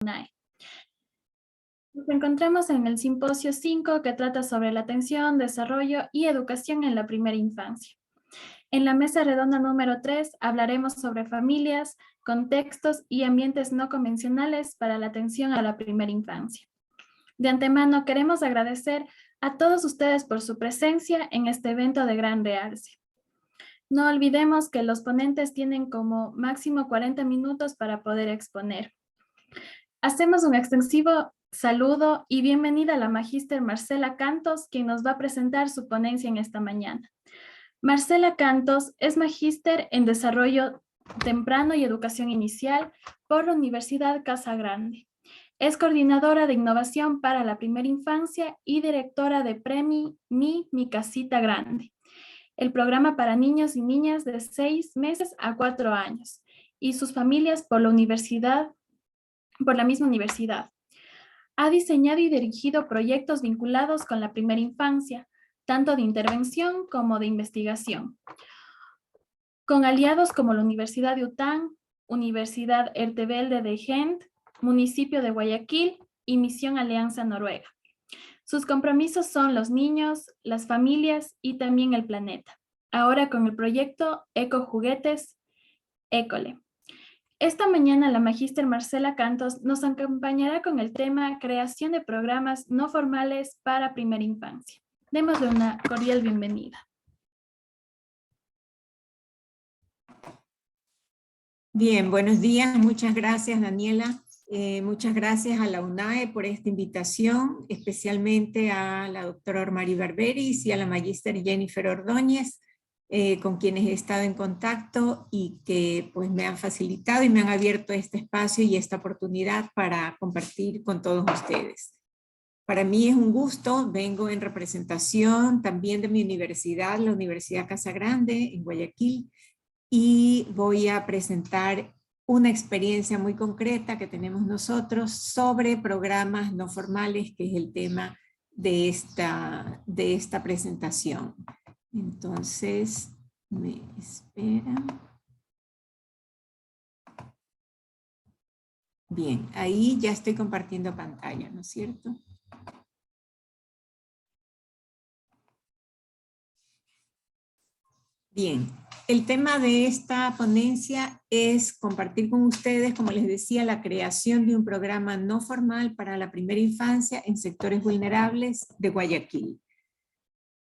UNAE. Nos encontramos en el simposio 5 que trata sobre la atención, desarrollo y educación en la primera infancia. En la mesa redonda número 3 hablaremos sobre familias, contextos y ambientes no convencionales para la atención a la primera infancia. De antemano queremos agradecer a todos ustedes por su presencia en este evento de gran realce. No olvidemos que los ponentes tienen como máximo 40 minutos para poder exponer. Hacemos un extensivo saludo y bienvenida a la magíster Marcela Cantos, quien nos va a presentar su ponencia en esta mañana. Marcela Cantos es magíster en Desarrollo Temprano y Educación Inicial por la Universidad Casa Grande. Es coordinadora de innovación para la primera infancia y directora de Premi Mi Casita Grande, el programa para niños y niñas de 6 meses a 4 años, y sus familias por la misma universidad. Ha diseñado y dirigido proyectos vinculados con la primera infancia, tanto de intervención como de investigación, con aliados como la Universidad de Utah, Universidad Ertebelde de Gent, Municipio de Guayaquil y Misión Alianza Noruega. Sus compromisos son los niños, las familias y también el planeta. Ahora con el proyecto Eco Juguetes, École. Esta mañana la magíster Marcela Cantos nos acompañará con el tema Creación de programas no formales para primera infancia. Démosle una cordial bienvenida. Bien, buenos días. Muchas gracias, Daniela. Muchas gracias a la UNAE por esta invitación, especialmente a la doctora Ormari Barberis y a la magíster Jennifer Ordóñez, con quienes he estado en contacto y que pues me han facilitado y me han abierto este espacio y esta oportunidad para compartir con todos ustedes. Para mí es un gusto, vengo en representación también de mi universidad, la Universidad Casa Grande en Guayaquil, y voy a presentar una experiencia muy concreta que tenemos nosotros sobre programas no formales, que es el tema de esta presentación. Entonces, me esperan. Bien, ahí ya estoy compartiendo pantalla, ¿no es cierto? Bien, el tema de esta ponencia es compartir con ustedes, como les decía, la creación de un programa no formal para la primera infancia en sectores vulnerables de Guayaquil.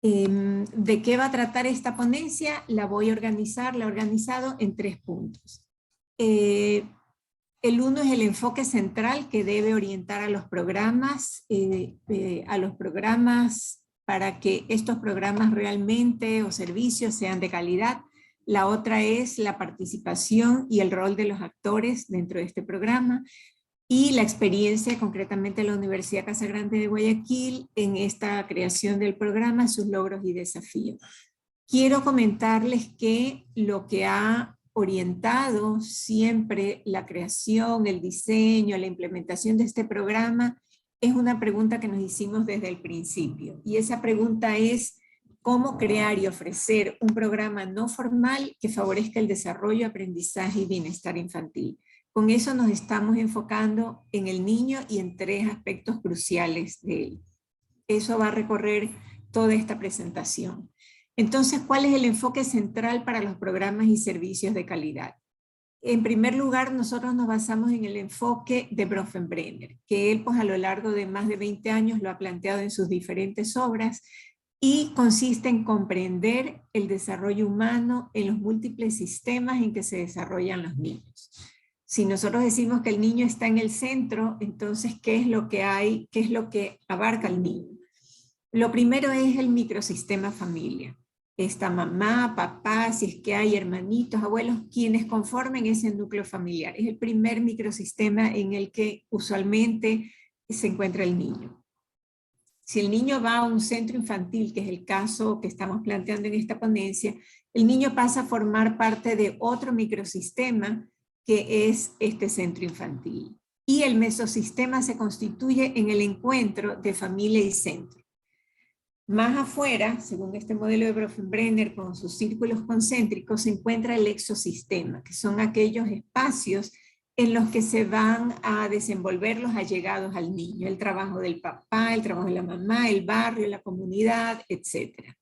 ¿De qué va a tratar esta ponencia? La he organizado en 3 puntos. El uno es el enfoque central que debe orientar a los programas, para que estos programas realmente o servicios sean de calidad. La otra es la participación y el rol de los actores dentro de este programa y la experiencia concretamente de la Universidad Casa Grande de Guayaquil en esta creación del programa, sus logros y desafíos. Quiero comentarles que lo que ha orientado siempre la creación, el diseño, la implementación de este programa es una pregunta que nos hicimos desde el principio. Y esa pregunta es cómo crear y ofrecer un programa no formal que favorezca el desarrollo, aprendizaje y bienestar infantil. Con eso nos estamos enfocando en el niño y en 3 aspectos cruciales de él. Eso va a recorrer toda esta presentación. Entonces, ¿cuál es el enfoque central para los programas y servicios de calidad? En primer lugar, nosotros nos basamos en el enfoque de Bronfenbrenner, que él pues, a lo largo de más de 20 años lo ha planteado en sus diferentes obras y consiste en comprender el desarrollo humano en los múltiples sistemas en que se desarrollan los niños. Si nosotros decimos que el niño está en el centro, entonces, ¿qué es lo que hay? ¿Qué es lo que abarca el niño? Lo primero es el microsistema familia. Está mamá, papá, si es que hay hermanitos, abuelos, quienes conformen ese núcleo familiar. Es el primer microsistema en el que usualmente se encuentra el niño. Si el niño va a un centro infantil, que es el caso que estamos planteando en esta ponencia, el niño pasa a formar parte de otro microsistema que es este centro infantil. Y el mesosistema se constituye en el encuentro de familia y centro. Más afuera, según este modelo de Bronfenbrenner, con sus círculos concéntricos, se encuentra el exosistema, que son aquellos espacios en los que se van a desenvolver los allegados al niño, el trabajo del papá, el trabajo de la mamá, el barrio, la comunidad, etc.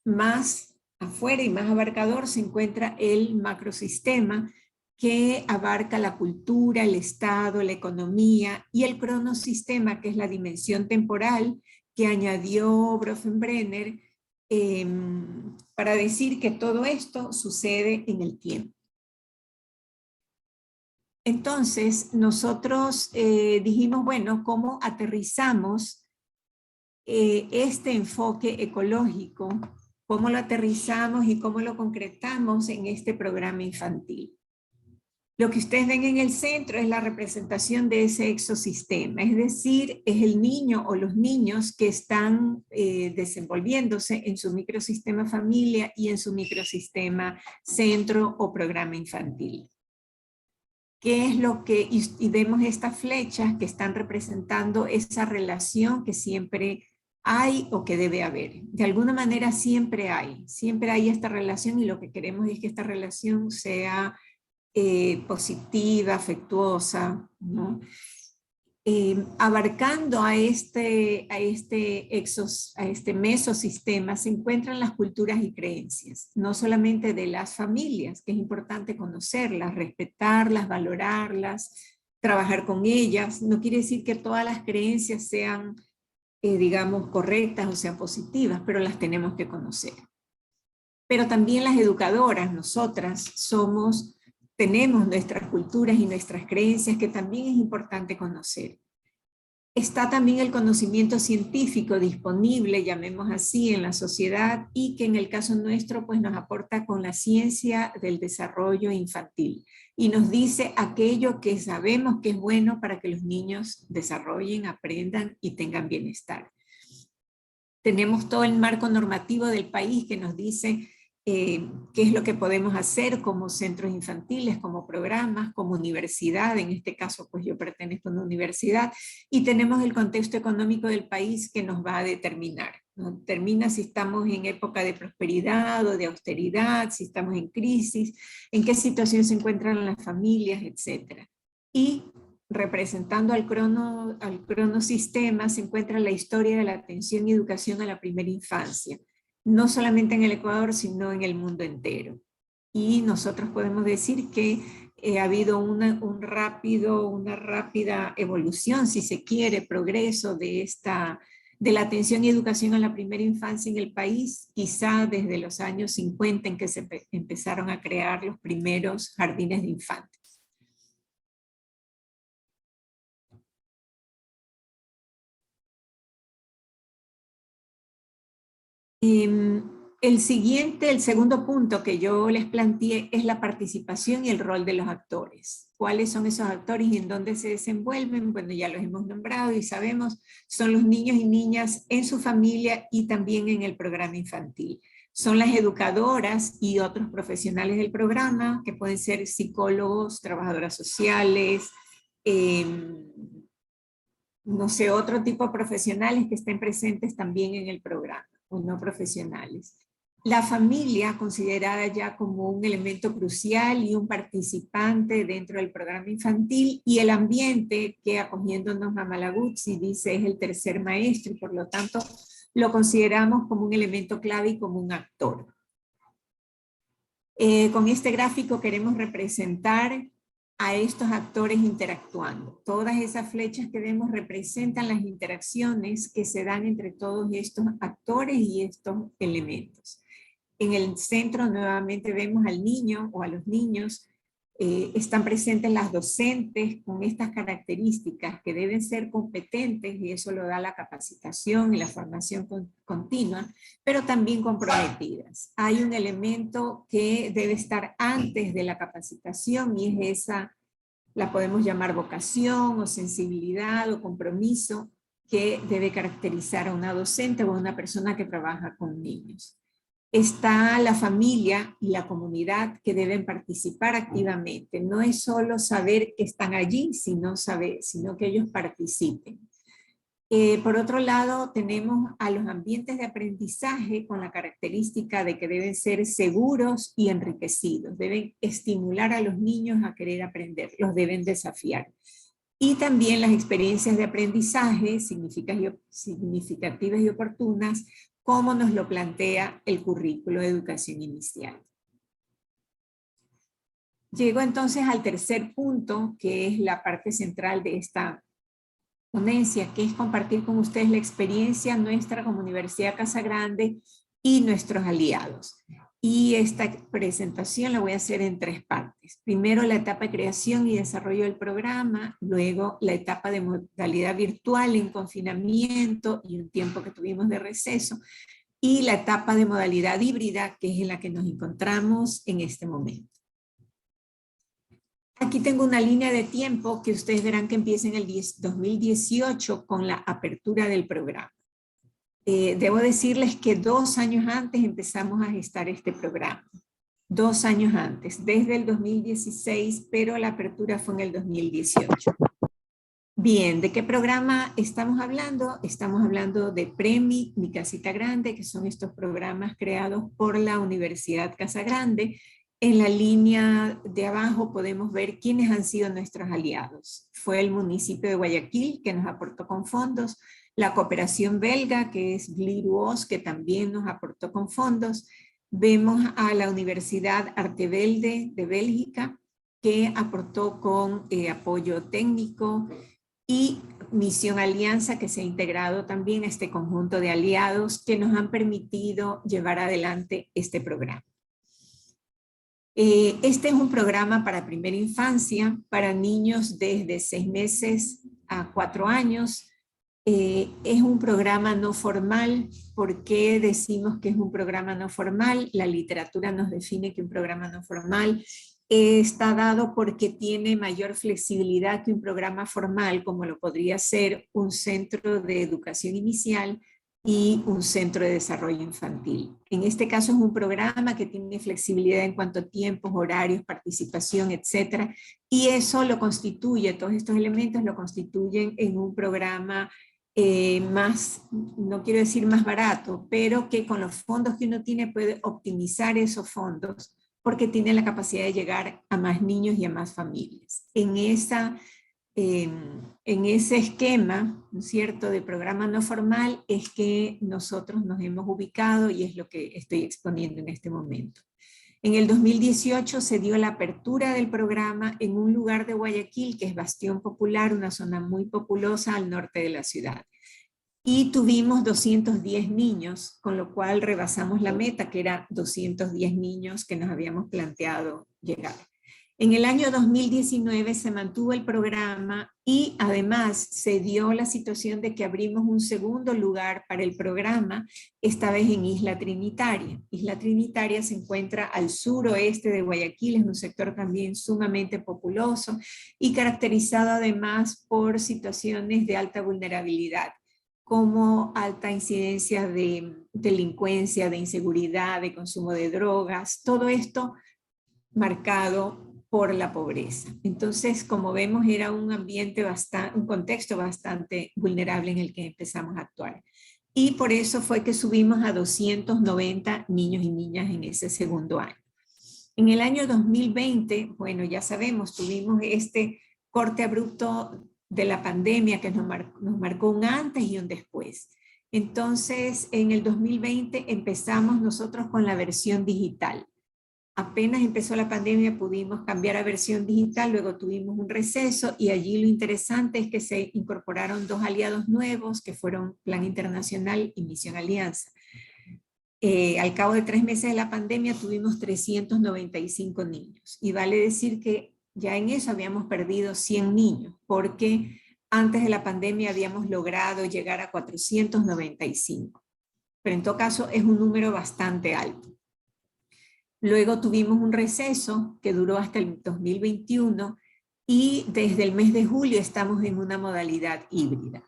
Más afuera y más abarcador se encuentra el macrosistema, que abarca la cultura, el Estado, la economía, y el cronosistema, que es la dimensión temporal que añadió Bronfenbrenner para decir que todo esto sucede en el tiempo. Entonces, nosotros dijimos, bueno, ¿cómo aterrizamos este enfoque ecológico? ¿Cómo lo aterrizamos y cómo lo concretamos en este programa infantil? Lo que ustedes ven en el centro es la representación de ese exosistema, es decir, es el niño o los niños que están desenvolviéndose en su microsistema familia y en su microsistema centro o programa infantil. ¿Qué es lo que, y vemos estas flechas que están representando esa relación que siempre hay o que debe haber? De alguna manera siempre hay esta relación, y lo que queremos es que esta relación sea positiva, afectuosa, ¿no? Abarcando a este mesosistema se encuentran las culturas y creencias, no solamente de las familias, que es importante conocerlas, respetarlas, valorarlas, trabajar con ellas. No quiere decir que todas las creencias sean, digamos, correctas o sean positivas, pero las tenemos que conocer. Pero también las educadoras, nosotras, tenemos nuestras culturas y nuestras creencias que también es importante conocer. Está también el conocimiento científico disponible, llamemos así, en la sociedad, y que en el caso nuestro pues nos aporta con la ciencia del desarrollo infantil y nos dice aquello que sabemos que es bueno para que los niños desarrollen, aprendan y tengan bienestar. Tenemos todo el marco normativo del país que nos dice qué es lo que podemos hacer como centros infantiles, como programas, como universidad. En este caso, pues yo pertenezco a una universidad, y tenemos el contexto económico del país que nos va a determinar. ¿No? Determina si estamos en época de prosperidad o de austeridad, si estamos en crisis, en qué situación se encuentran las familias, etc. Y representando al cronosistema se encuentra la historia de la atención y educación a la primera infancia, no solamente en el Ecuador, sino en el mundo entero. Y nosotros podemos decir que ha habido una rápida evolución, si se quiere, progreso de la atención y educación a la primera infancia en el país, quizá desde los años 50 en que se empezaron a crear los primeros jardines de infantes. El segundo punto que yo les planteé es la participación y el rol de los actores. ¿Cuáles son esos actores y en dónde se desenvuelven? Bueno, ya los hemos nombrado y sabemos, son los niños y niñas en su familia y también en el programa infantil. Son las educadoras y otros profesionales del programa, que pueden ser psicólogos, trabajadoras sociales, no sé, otro tipo de profesionales que estén presentes también en el programa, o no profesionales. La familia, considerada ya como un elemento crucial y un participante dentro del programa infantil, y el ambiente, que acogiéndonos a Malaguzzi dice es el tercer maestro, y por lo tanto lo consideramos como un elemento clave y como un actor. Con este gráfico queremos representar a estos actores interactuando. Todas esas flechas que vemos representan las interacciones que se dan entre todos estos actores y estos elementos. En el centro nuevamente vemos al niño o a los niños. Están presentes las docentes con estas características que deben ser competentes, y eso lo da la capacitación y la formación continua, pero también comprometidas. Hay un elemento que debe estar antes de la capacitación, y es esa, la podemos llamar vocación o sensibilidad o compromiso, que debe caracterizar a una docente o a una persona que trabaja con niños. Está la familia y la comunidad, que deben participar activamente. No es solo saber que están allí, sino que ellos participen. Por otro lado, tenemos a los ambientes de aprendizaje con la característica de que deben ser seguros y enriquecidos. Deben estimular a los niños a querer aprender, los deben desafiar. Y también las experiencias de aprendizaje significativas y oportunas, como nos lo plantea el currículo de educación inicial. Llego entonces al tercer punto, que es la parte central de esta ponencia, que es compartir con ustedes la experiencia nuestra como Universidad Casa Grande y nuestros aliados. Y esta presentación la voy a hacer en tres partes. Primero la etapa de creación y desarrollo del programa, luego la etapa de modalidad virtual en confinamiento y un tiempo que tuvimos de receso, y la etapa de modalidad híbrida, que es en la que nos encontramos en este momento. Aquí tengo una línea de tiempo que ustedes verán que empieza en el 2018 con la apertura del programa. Debo decirles que 2 años antes empezamos a gestar este programa. 2 años antes, desde el 2016, pero la apertura fue en el 2018. Bien, ¿de qué programa estamos hablando? Estamos hablando de PREMI, Mi Casita Grande, que son estos programas creados por la Universidad Casa Grande. En la línea de abajo podemos ver quiénes han sido nuestros aliados. Fue el municipio de Guayaquil, que nos aportó con fondos, la cooperación belga, que es Gliruos, que también nos aportó con fondos. Vemos a la Universidad Artevelde de Bélgica, que aportó con apoyo técnico, y Misión Alianza, que se ha integrado también a este conjunto de aliados que nos han permitido llevar adelante este programa. Este es un programa para primera infancia, para niños desde 6 meses a 4 años. Es un programa no formal. ¿Por qué decimos que es un programa no formal? La literatura nos define que un programa no formal está dado porque tiene mayor flexibilidad que un programa formal, como lo podría ser un centro de educación inicial y un centro de desarrollo infantil. En este caso es un programa que tiene flexibilidad en cuanto a tiempos, horarios, participación, etcétera, y eso lo constituye, todos estos elementos lo constituyen en un programa más, no quiero decir más barato, pero que con los fondos que uno tiene puede optimizar esos fondos porque tiene la capacidad de llegar a más niños y a más familias. En ese esquema, ¿no es cierto?, de programa no formal es que nosotros nos hemos ubicado y es lo que estoy exponiendo en este momento. En el 2018 se dio la apertura del programa en un lugar de Guayaquil que es Bastión Popular, una zona muy populosa al norte de la ciudad. Y tuvimos 210 niños, con lo cual rebasamos la meta, que era 210 niños que nos habíamos planteado llegar. En el año 2019 se mantuvo el programa y además se dio la situación de que abrimos un segundo lugar para el programa, esta vez en Isla Trinitaria. Isla Trinitaria se encuentra al suroeste de Guayaquil, es un sector también sumamente populoso y caracterizado además por situaciones de alta vulnerabilidad, como alta incidencia de delincuencia, de inseguridad, de consumo de drogas, todo esto marcado por la pobreza. Entonces, como vemos, era un ambiente un contexto bastante vulnerable en el que empezamos a actuar. Y por eso fue que subimos a 290 niños y niñas en ese segundo año. En el año 2020, bueno, ya sabemos, tuvimos este corte abrupto de la pandemia que nos marcó un antes y un después. Entonces, en el 2020 empezamos nosotros con la versión digital. Apenas empezó la pandemia pudimos cambiar a versión digital, luego tuvimos un receso y allí lo interesante es que se incorporaron 2 aliados nuevos que fueron Plan Internacional y Misión Alianza. Al cabo de 3 meses de la pandemia tuvimos 395 niños y vale decir que ya en eso habíamos perdido 100 niños porque antes de la pandemia habíamos logrado llegar a 495. Pero en todo caso es un número bastante alto. Luego tuvimos un receso que duró hasta el 2021 y desde el mes de julio estamos en una modalidad híbrida.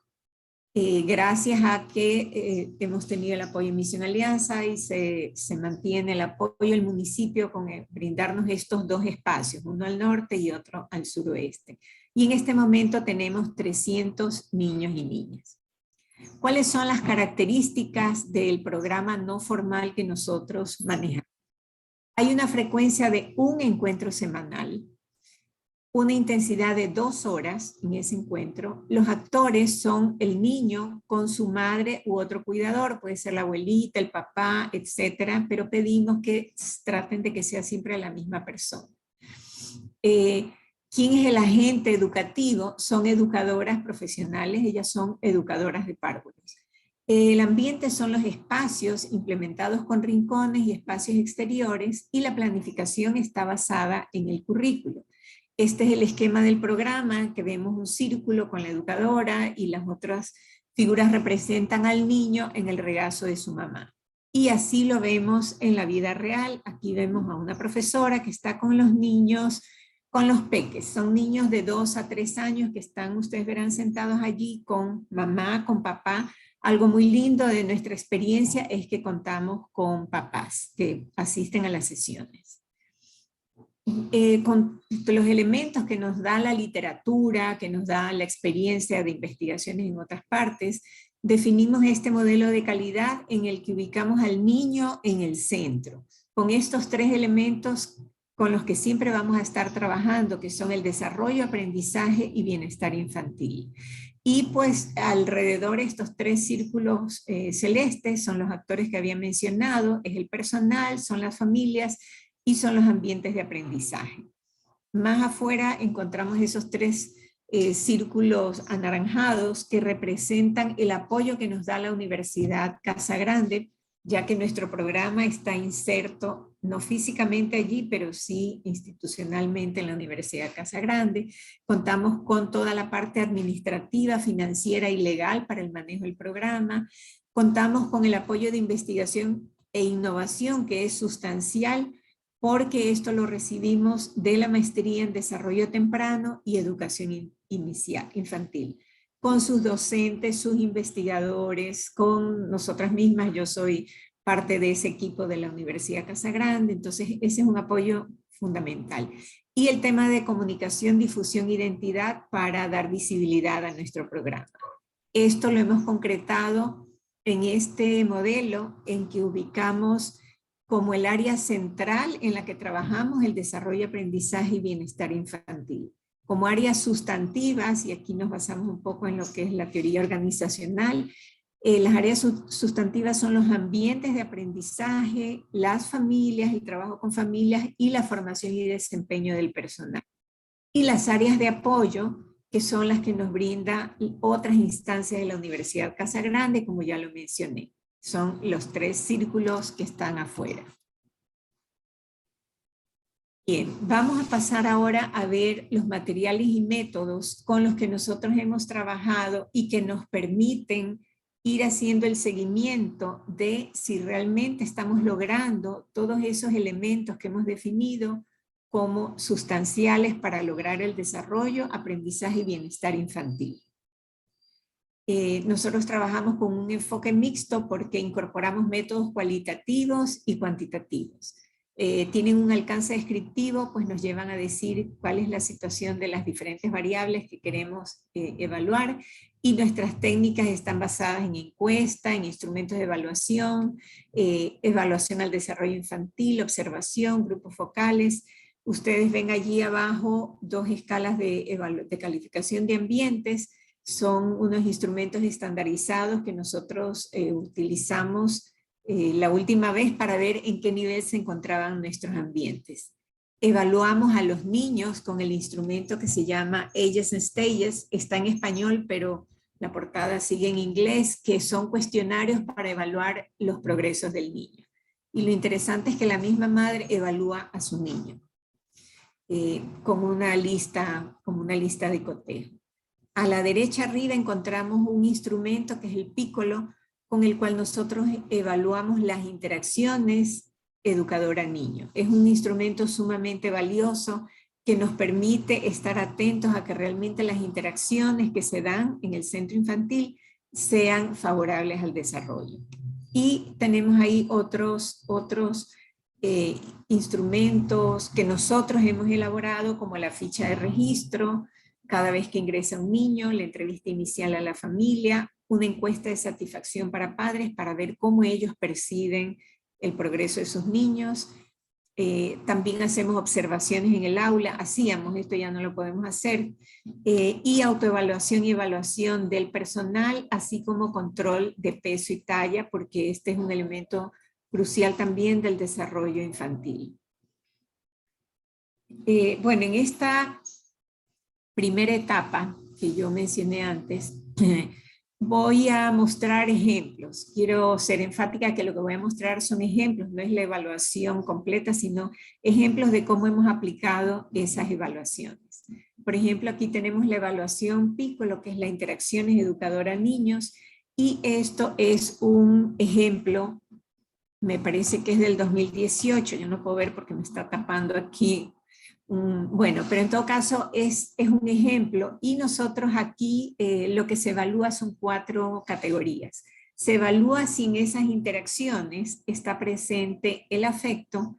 Gracias a que hemos tenido el apoyo de Misión Alianza y se mantiene el apoyo del municipio con brindarnos estos 2 espacios, uno al norte y otro al suroeste. Y en este momento tenemos 300 niños y niñas. ¿Cuáles son las características del programa no formal que nosotros manejamos? Hay una frecuencia de un encuentro semanal, una intensidad de 2 horas en ese encuentro. Los actores son el niño con su madre u otro cuidador, puede ser la abuelita, el papá, etcétera, pero pedimos que traten de que sea siempre la misma persona. ¿Quién es el agente educativo? Son educadoras profesionales, ellas son educadoras de párvulos. El ambiente son los espacios implementados con rincones y espacios exteriores, y la planificación está basada en el currículo. Este es el esquema del programa, que vemos un círculo con la educadora y las otras figuras representan al niño en el regazo de su mamá. Y así lo vemos en la vida real. Aquí vemos a una profesora que está con los niños, con los peques. Son niños de 2 a 3 años que están, ustedes verán, sentados allí con mamá, con papá. Algo muy lindo de nuestra experiencia es que contamos con papás que asisten a las sesiones. Con los elementos que nos da la literatura, que nos da la experiencia de investigaciones en otras partes, definimos este modelo de calidad en el que ubicamos al niño en el centro. Con estos 3 elementos con los que siempre vamos a estar trabajando, que son el desarrollo, aprendizaje y bienestar infantil. Y pues alrededor de estos 3 círculos celestes son los actores que había mencionado, es el personal, son las familias y son los ambientes de aprendizaje. Más afuera encontramos esos 3 círculos anaranjados que representan el apoyo que nos da la Universidad Casa Grande, ya que nuestro programa está inserto, no físicamente allí, pero sí institucionalmente en la Universidad Casa Grande. Contamos con toda la parte administrativa, financiera y legal para el manejo del programa. Contamos con el apoyo de investigación e innovación, que es sustancial, porque esto lo recibimos de la maestría en desarrollo temprano y educación infantil, con sus docentes, sus investigadores, con nosotras mismas. Yo soy parte de ese equipo de la Universidad Casa Grande, entonces ese es un apoyo fundamental. Y el tema de comunicación, difusión, identidad para dar visibilidad a nuestro programa. Esto lo hemos concretado en este modelo en que ubicamos como el área central en la que trabajamos el desarrollo, aprendizaje y bienestar infantil. Como áreas sustantivas, y aquí nos basamos un poco en lo que es la teoría organizacional, las áreas sustantivas son los ambientes de aprendizaje, las familias, el trabajo con familias y la formación y desempeño del personal. Y las áreas de apoyo, que son las que nos brinda otras instancias de la Universidad Casa Grande, como ya lo mencioné. Son los 3 círculos que están afuera. Bien, vamos a pasar ahora a ver los materiales y métodos con los que nosotros hemos trabajado y que nos permiten ir haciendo el seguimiento de si realmente estamos logrando todos esos elementos que hemos definido como sustanciales para lograr el desarrollo, aprendizaje y bienestar infantil. Nosotros trabajamos con un enfoque mixto porque incorporamos métodos cualitativos y cuantitativos. Tienen un alcance descriptivo, pues nos llevan a decir cuál es la situación de las diferentes variables que queremos evaluar, y nuestras técnicas están basadas en encuesta, en instrumentos de evaluación, evaluación al desarrollo infantil, observación, grupos focales. Ustedes ven allí abajo 2 escalas de calificación de ambientes. Son unos instrumentos estandarizados que nosotros utilizamos la última vez para ver en qué nivel se encontraban nuestros ambientes. Evaluamos a los niños con el instrumento que se llama Ages and Stages. Está en español, pero la portada sigue en inglés, que son cuestionarios para evaluar los progresos del niño. Y lo interesante es que la misma madre evalúa a su niño como una lista de cotejo. A la derecha arriba encontramos un instrumento que es el Piccolo, con el cual nosotros evaluamos las interacciones educadora-niño. Es un instrumento sumamente valioso que nos permite estar atentos a que realmente las interacciones que se dan en el centro infantil sean favorables al desarrollo. Y tenemos ahí otros instrumentos que nosotros hemos elaborado, como la ficha de registro, cada vez que ingresa un niño, la entrevista inicial a la familia, una encuesta de satisfacción para padres para ver cómo ellos perciben el progreso de sus niños. También hacemos observaciones en el aula, hacíamos, esto ya no lo podemos hacer, y autoevaluación y evaluación del personal, así como control de peso y talla, porque este es un elemento crucial también del desarrollo infantil. Bueno, en esta primera etapa que yo mencioné antes, voy a mostrar ejemplos. Quiero ser enfática que lo que voy a mostrar son ejemplos, no es la evaluación completa, sino ejemplos de cómo hemos aplicado esas evaluaciones. Por ejemplo, aquí tenemos la evaluación Piccolo, que es la interacciones educadora-niños, y esto es un ejemplo, me parece que es del 2018, yo no puedo ver porque me está tapando aquí. Bueno, pero en todo caso es un ejemplo y nosotros aquí lo que se evalúa son 4 categorías. Se evalúa si en esas interacciones está presente el afecto,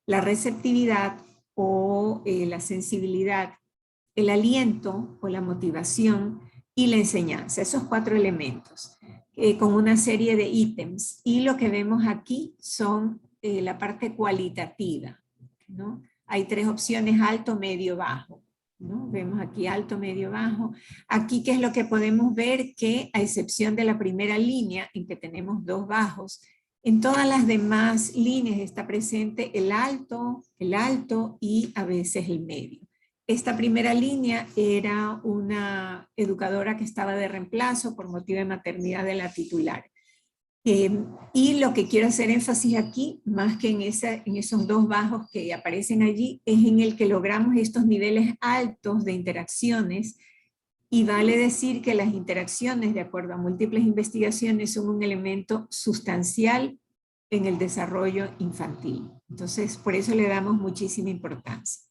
la receptividad o la sensibilidad, el aliento o la motivación y la enseñanza. Esos 4 elementos con una serie de ítems. Y lo que vemos aquí son la parte cualitativa, ¿no? Hay 3 opciones, alto, medio, bajo, ¿no? Vemos aquí alto, medio, bajo. Aquí, ¿qué es lo que podemos ver? Que a excepción de la primera línea, en que tenemos 2 bajos, en todas las demás líneas está presente el alto y a veces el medio. Esta primera línea era una educadora que estaba de reemplazo por motivo de maternidad de la titular. Y lo que quiero hacer énfasis aquí, más que en esos 2 bajos que aparecen allí, es en el que logramos estos niveles altos de interacciones, y vale decir que las interacciones, de acuerdo a múltiples investigaciones, son un elemento sustancial en el desarrollo infantil. Entonces, por eso le damos muchísima importancia.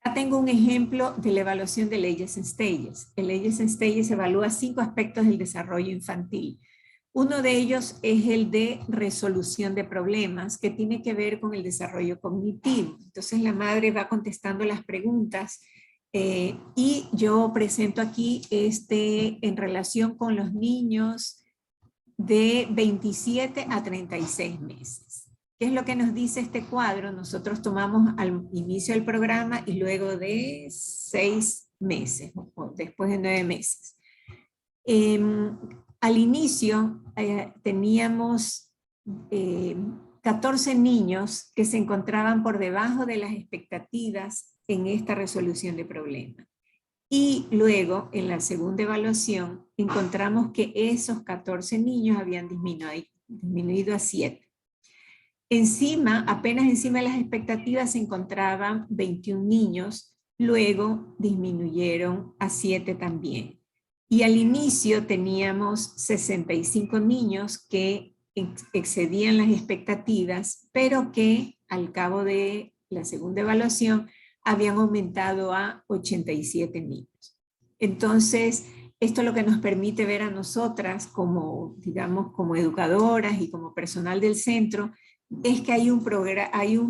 Acá tengo un ejemplo de la evaluación de Ages and Stages. El Ages and Stages evalúa 5 aspectos del desarrollo infantil. Uno de ellos es el de resolución de problemas, que tiene que ver con el desarrollo cognitivo. Entonces la madre va contestando las preguntas y yo presento aquí en relación con los niños de 27 a 36 meses. ¿Qué es lo que nos dice este cuadro? Nosotros tomamos al inicio del programa y luego de 6 meses, o después de 9 meses. Al inicio teníamos 14 niños que se encontraban por debajo de las expectativas en esta resolución de problemas. Y luego, en la segunda evaluación, encontramos que esos 14 niños habían disminuido a 7. Apenas encima de las expectativas se encontraban 21 niños, luego disminuyeron a 7 también. Y al inicio teníamos 65 niños que excedían las expectativas, pero que al cabo de la segunda evaluación habían aumentado a 87 niños. Entonces, esto es lo que nos permite ver a nosotras como, digamos, como educadoras y como personal del centro, es que hay un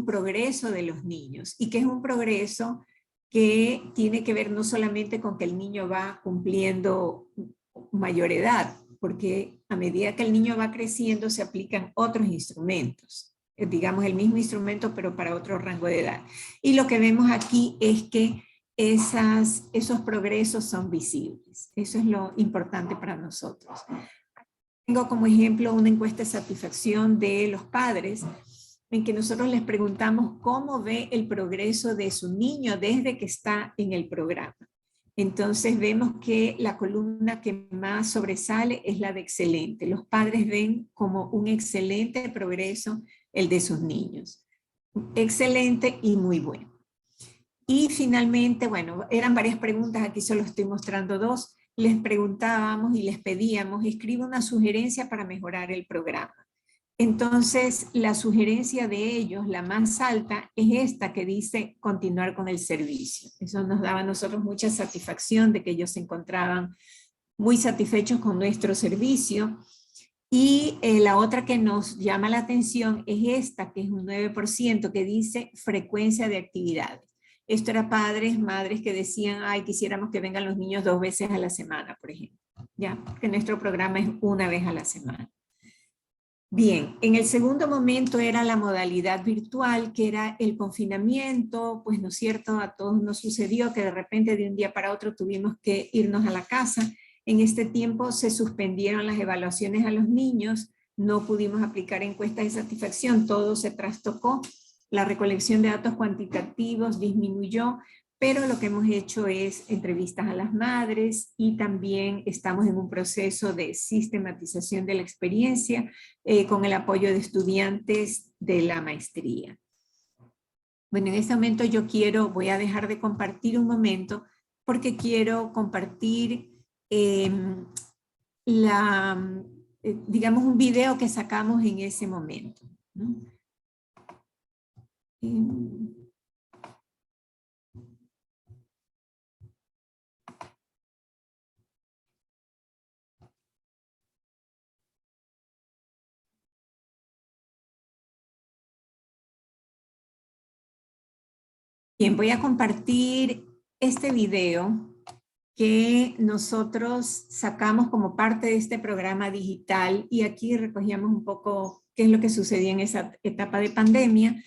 progreso de los niños y que es un progreso que tiene que ver no solamente con que el niño va cumpliendo mayor edad, porque a medida que el niño va creciendo se aplican otros instrumentos, digamos el mismo instrumento pero para otro rango de edad. Y lo que vemos aquí es que esos progresos son visibles. Eso es lo importante para nosotros. Tengo como ejemplo una encuesta de satisfacción de los padres en que nosotros les preguntamos cómo ve el progreso de su niño desde que está en el programa. Entonces vemos que la columna que más sobresale es la de excelente. Los padres ven como un excelente progreso el de sus niños. Excelente y muy bueno. Y finalmente, bueno, eran varias preguntas, aquí solo estoy mostrando 2. Les preguntábamos y les pedíamos, escriba una sugerencia para mejorar el programa. Entonces, la sugerencia de ellos, la más alta, es esta que dice continuar con el servicio. Eso nos daba a nosotros mucha satisfacción de que ellos se encontraban muy satisfechos con nuestro servicio. Y la otra que nos llama la atención es esta, que es un 9%, que dice frecuencia de actividades. Esto era padres, madres que decían, ay, quisiéramos que vengan los niños 2 veces a la semana, por ejemplo. ya, porque nuestro programa es una vez a la semana. Bien, en el segundo momento era la modalidad virtual, que era el confinamiento, pues no es cierto, a todos nos sucedió que de repente de un día para otro tuvimos que irnos a la casa. En este tiempo se suspendieron las evaluaciones a los niños, no pudimos aplicar encuestas de satisfacción, todo se trastocó, la recolección de datos cuantitativos disminuyó, pero lo que hemos hecho es entrevistas a las madres y también estamos en un proceso de sistematización de la experiencia con el apoyo de estudiantes de la maestría. Bueno, en este momento voy a dejar de compartir un momento porque quiero compartir digamos un video que sacamos en ese momento, ¿no? Bien, voy a compartir este video que nosotros sacamos como parte de este programa digital y aquí recogíamos un poco qué es lo que sucedía en esa etapa de pandemia.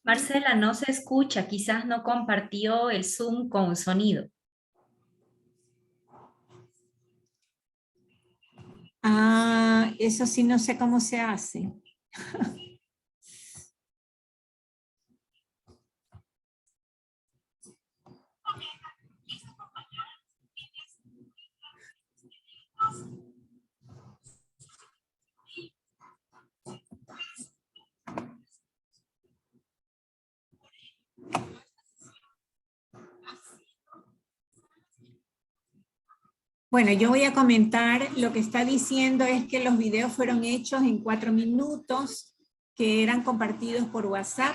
Marcela, no se escucha, quizás no compartió el Zoom con sonido. Ah, eso sí no sé cómo se hace. Bueno, yo voy a comentar, lo que está diciendo es que los videos fueron hechos en 4 minutos, que eran compartidos por WhatsApp,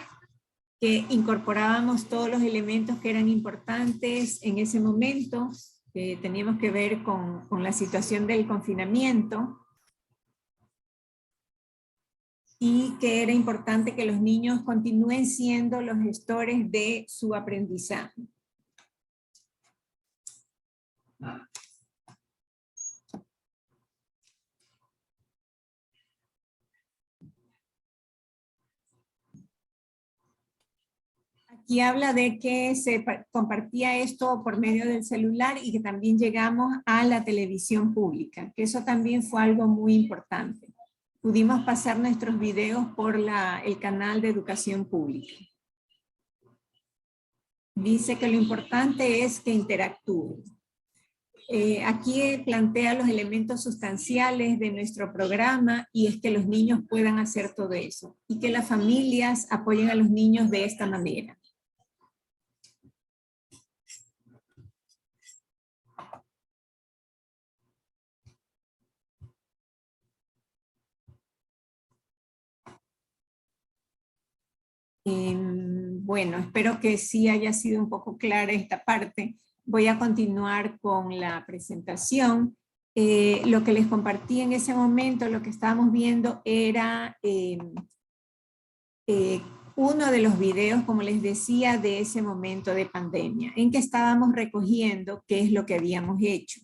que incorporábamos todos los elementos que eran importantes en ese momento, que teníamos que ver con la situación del confinamiento, y que era importante que los niños continúen siendo los gestores de su aprendizaje. Aquí habla de que se compartía esto por medio del celular y que también llegamos a la televisión pública, que eso también fue algo muy importante. Pudimos pasar nuestros videos por el canal de educación pública. Dice que lo importante es que interactúen. Aquí plantea los elementos sustanciales de nuestro programa y es que los niños puedan hacer todo eso y que las familias apoyen a los niños de esta manera. Bueno, espero que sí haya sido un poco clara esta parte. Voy a continuar con la presentación. Lo que les compartí en ese momento, lo que estábamos viendo era uno de los videos, como les decía, de ese momento de pandemia, en que estábamos recogiendo qué es lo que habíamos hecho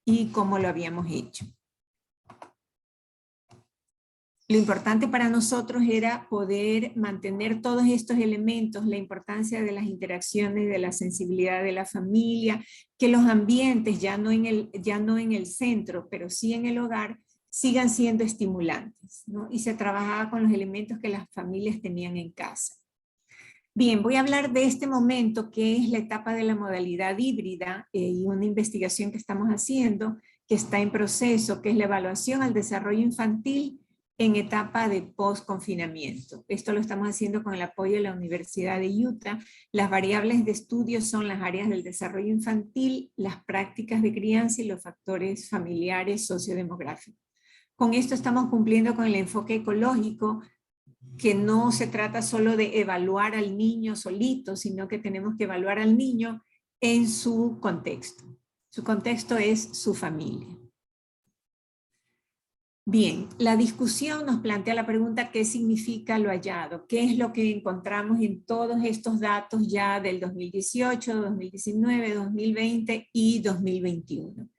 y cómo lo habíamos hecho. Lo importante para nosotros era poder mantener todos estos elementos, la importancia de las interacciones, de la sensibilidad de la familia, que los ambientes, ya no en el centro, pero sí en el hogar, sigan siendo estimulantes, ¿no? Y se trabajaba con los elementos que las familias tenían en casa. Bien, voy a hablar de este momento que es la etapa de la modalidad híbrida y una investigación que estamos haciendo, que está en proceso, que es la evaluación al desarrollo infantil en etapa de post-confinamiento. Esto lo estamos haciendo con el apoyo de la Universidad de Utah. Las variables de estudio son las áreas del desarrollo infantil, las prácticas de crianza y los factores familiares sociodemográficos. Con esto estamos cumpliendo con el enfoque ecológico, que no se trata solo de evaluar al niño solito, sino que tenemos que evaluar al niño en su contexto. Su contexto es su familia. Bien, la discusión nos plantea la pregunta: ¿qué significa lo hallado? ¿Qué es lo que encontramos en todos estos datos ya del 2018, 2019, 2020 y 2021?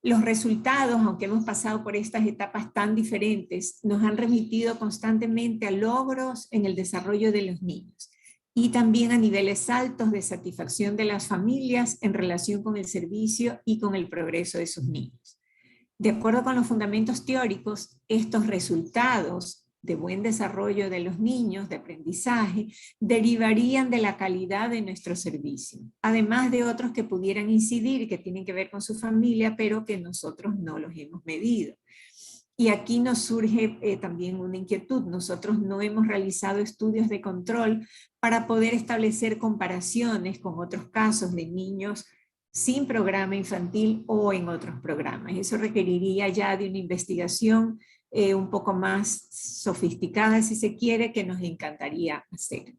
Los resultados, aunque hemos pasado por estas etapas tan diferentes, nos han remitido constantemente a logros en el desarrollo de los niños y también a niveles altos de satisfacción de las familias en relación con el servicio y con el progreso de sus niños. De acuerdo con los fundamentos teóricos, estos resultados de buen desarrollo de los niños, de aprendizaje, derivarían de la calidad de nuestro servicio, además de otros que pudieran incidir y que tienen que ver con su familia, pero que nosotros no los hemos medido. Y aquí nos surge también una inquietud. Nosotros no hemos realizado estudios de control para poder establecer comparaciones con otros casos de niños sin programa infantil o en otros programas. Eso requeriría ya de una investigación un poco más sofisticada, si se quiere, que nos encantaría hacer.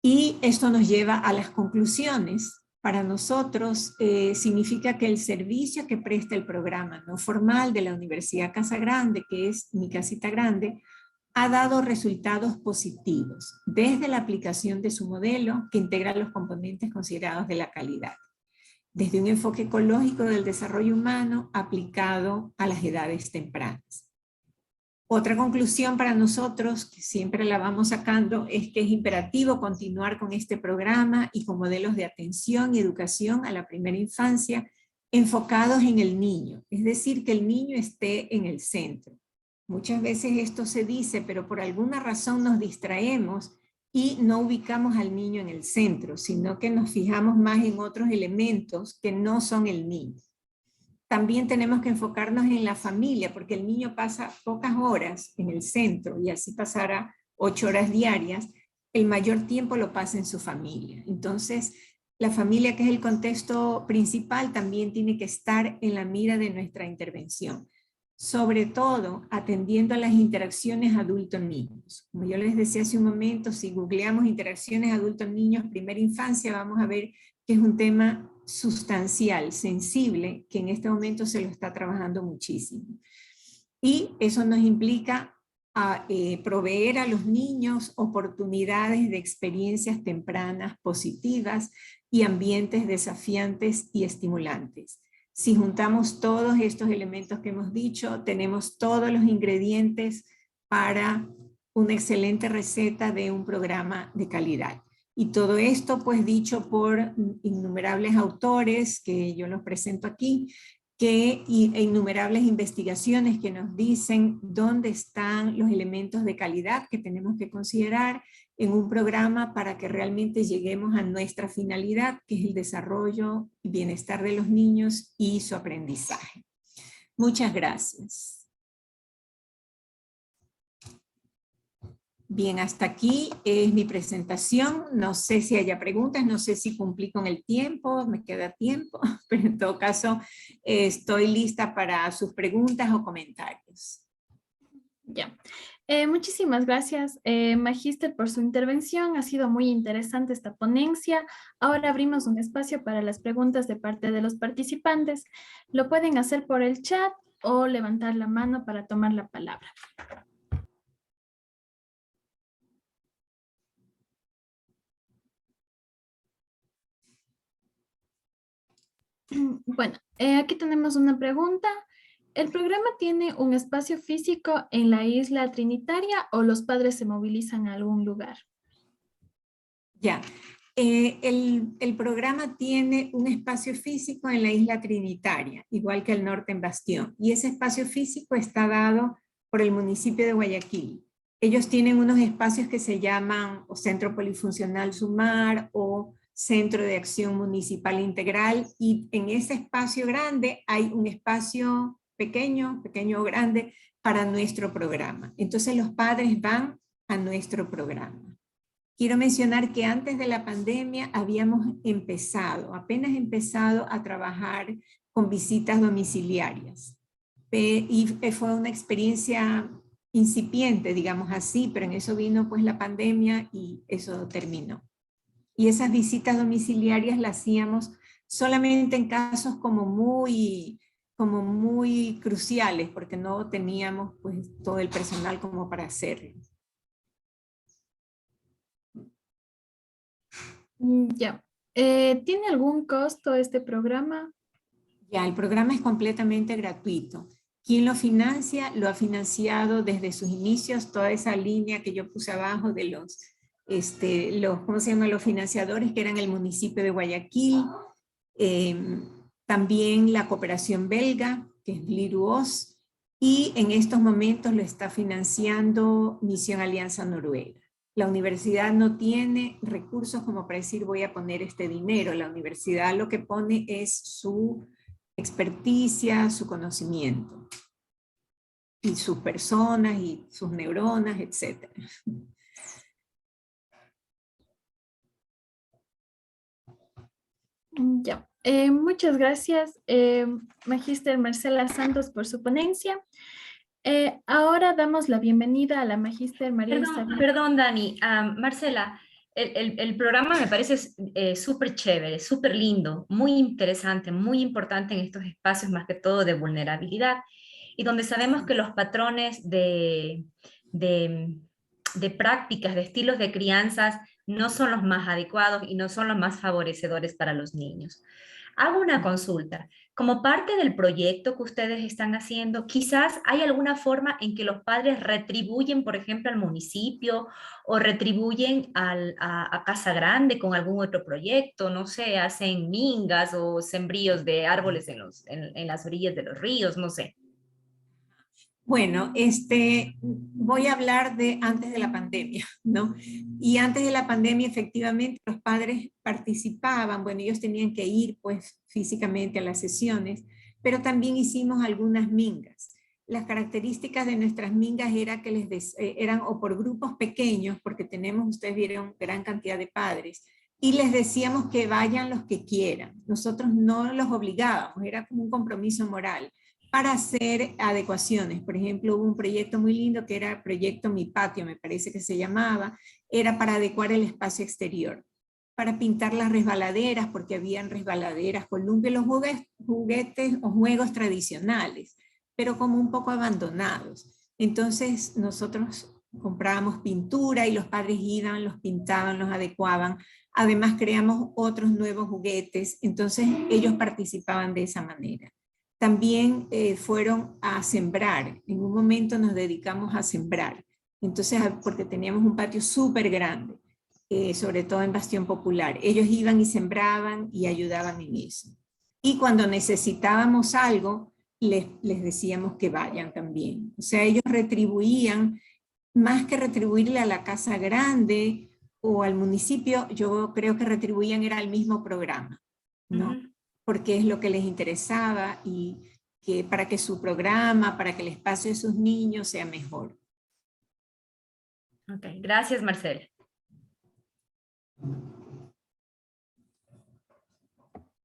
Y esto nos lleva a las conclusiones. Para nosotros significa que el servicio que presta el programa no formal de la Universidad Casa Grande, que es Mi Casita Grande, ha dado resultados positivos desde la aplicación de su modelo, que integra los componentes considerados de la calidad, desde un enfoque ecológico del desarrollo humano aplicado a las edades tempranas. Otra conclusión para nosotros, que siempre la vamos sacando, es que es imperativo continuar con este programa y con modelos de atención y educación a la primera infancia enfocados en el niño, es decir, que el niño esté en el centro. Muchas veces esto se dice, pero por alguna razón nos distraemos y no ubicamos al niño en el centro, sino que nos fijamos más en otros elementos que no son el niño. También tenemos que enfocarnos en la familia, porque el niño pasa pocas horas en el centro, y así pasará 8 horas diarias, el mayor tiempo lo pasa en su familia. Entonces, la familia, que es el contexto principal, también tiene que estar en la mira de nuestra intervención, sobre todo atendiendo a las interacciones adulto-niños. Como yo les decía hace un momento, si googleamos interacciones adulto-niños primera infancia, vamos a ver que es un tema sustancial, sensible, que en este momento se lo está trabajando muchísimo. Y eso nos implica proveer a los niños oportunidades de experiencias tempranas positivas y ambientes desafiantes y estimulantes. Si juntamos todos estos elementos que hemos dicho, tenemos todos los ingredientes para una excelente receta de un programa de calidad. Y todo esto pues dicho por innumerables autores, que yo los presento aquí, e innumerables investigaciones que nos dicen dónde están los elementos de calidad que tenemos que considerar en un programa para que realmente lleguemos a nuestra finalidad, que es el desarrollo y bienestar de los niños y su aprendizaje. Muchas gracias. Bien, hasta aquí es mi presentación. No sé si haya preguntas, no sé si cumplí con el tiempo, me queda tiempo, pero en todo caso estoy lista para sus preguntas o comentarios. Ya. Muchísimas gracias, Magíster, por su intervención. Ha sido muy interesante esta ponencia. Ahora abrimos un espacio para las preguntas de parte de los participantes. Lo pueden hacer por el chat o levantar la mano para tomar la palabra. Bueno, aquí tenemos una pregunta. ¿El programa tiene un espacio físico en la isla Trinitaria o los padres se movilizan a algún lugar? Ya, el programa tiene un espacio físico en la isla Trinitaria, igual que el norte en Bastión, y ese espacio físico está dado por el municipio de Guayaquil. Ellos tienen unos espacios que se llaman o Centro Polifuncional Sumar o Centro de Acción Municipal Integral, y en ese espacio grande hay un espacio pequeño o grande, para nuestro programa. Entonces los padres van a nuestro programa. Quiero mencionar que antes de la pandemia habíamos apenas empezado a trabajar con visitas domiciliarias. Y fue una experiencia incipiente, digamos así, pero en eso vino pues la pandemia y eso terminó. Y esas visitas domiciliarias las hacíamos solamente en casos como muy cruciales, porque no teníamos pues todo el personal como para hacerlo. Ya. ¿Tiene algún costo este programa? Ya, el programa es completamente gratuito. ¿Quién lo financia? Lo ha financiado desde sus inicios toda esa línea que yo puse abajo de ¿cómo se llama? Los financiadores, que eran el municipio de Guayaquil, también la cooperación belga, que es Bliruos, y en estos momentos lo está financiando Misión Alianza Noruega. La universidad no tiene recursos como para decir voy a poner este dinero. La universidad lo que pone es su experticia, su conocimiento, y sus personas, y sus neuronas, etc. Ya. Muchas gracias, Magíster Marcela Santos, por su ponencia. Ahora damos la bienvenida a la Magíster María Isabel. Perdón, Dani. Marcela, el programa me parece súper chévere, súper lindo, muy interesante, muy importante en estos espacios, más que todo de vulnerabilidad, y donde sabemos que los patrones de prácticas, de estilos de crianzas, no son los más adecuados y no son los más favorecedores para los niños. Hago una consulta. Como parte del proyecto que ustedes están haciendo, quizás hay alguna forma en que los padres retribuyen, por ejemplo, al municipio o retribuyen a Casa Grande con algún otro proyecto, no sé, hacen mingas o sembríos de árboles en las orillas de los ríos, no sé. Bueno, voy a hablar de antes de la pandemia, ¿no? Y antes de la pandemia, efectivamente, los padres participaban, bueno, ellos tenían que ir, pues, físicamente a las sesiones, pero también hicimos algunas mingas. Las características de nuestras mingas era que eran o por grupos pequeños, porque tenemos, ustedes vieron, gran cantidad de padres, y les decíamos que vayan los que quieran. Nosotros no los obligábamos, era como un compromiso moral para hacer adecuaciones. Por ejemplo, hubo un proyecto muy lindo que era Proyecto Mi Patio, me parece que se llamaba, era para adecuar el espacio exterior, para pintar las resbaladeras, porque habían resbaladeras, columpios, los juguetes o juegos tradicionales, pero como un poco abandonados. Entonces nosotros comprábamos pintura y los padres iban, los pintaban, los adecuaban. Además creamos otros nuevos juguetes, entonces ellos participaban de esa manera. También fueron a sembrar. En un momento nos dedicamos a sembrar. Entonces, porque teníamos un patio súper grande, sobre todo en Bastión Popular. Ellos iban y sembraban y ayudaban en eso. Y cuando necesitábamos algo, les decíamos que vayan también. O sea, ellos retribuían, más que retribuirle a la Casa Grande o al municipio, yo creo que retribuían era al mismo programa, ¿no? Porque es lo que les interesaba y para que su programa, para que el espacio de sus niños sea mejor. Ok, gracias, Marcela.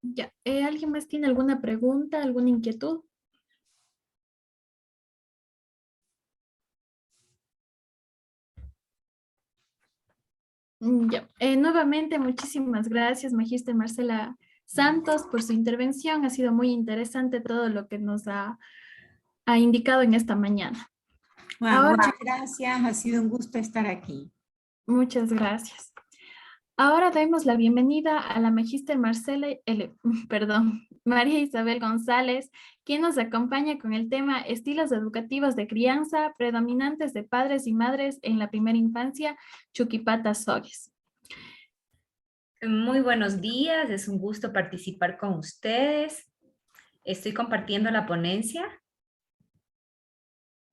Ya. ¿Alguien más tiene alguna pregunta, alguna inquietud? Ya. Nuevamente, muchísimas gracias, Magíster Marcela Santos, por su intervención. Ha sido muy interesante todo lo que nos ha indicado en esta mañana. Bueno, muchas gracias, ha sido un gusto estar aquí. Muchas gracias. Ahora damos la bienvenida a la Magíster María Isabel González, quien nos acompaña con el tema Estilos educativos de crianza predominantes de padres y madres en la primera infancia, Chuquipata Sogues. Muy buenos días, es un gusto participar con ustedes. Estoy compartiendo la ponencia.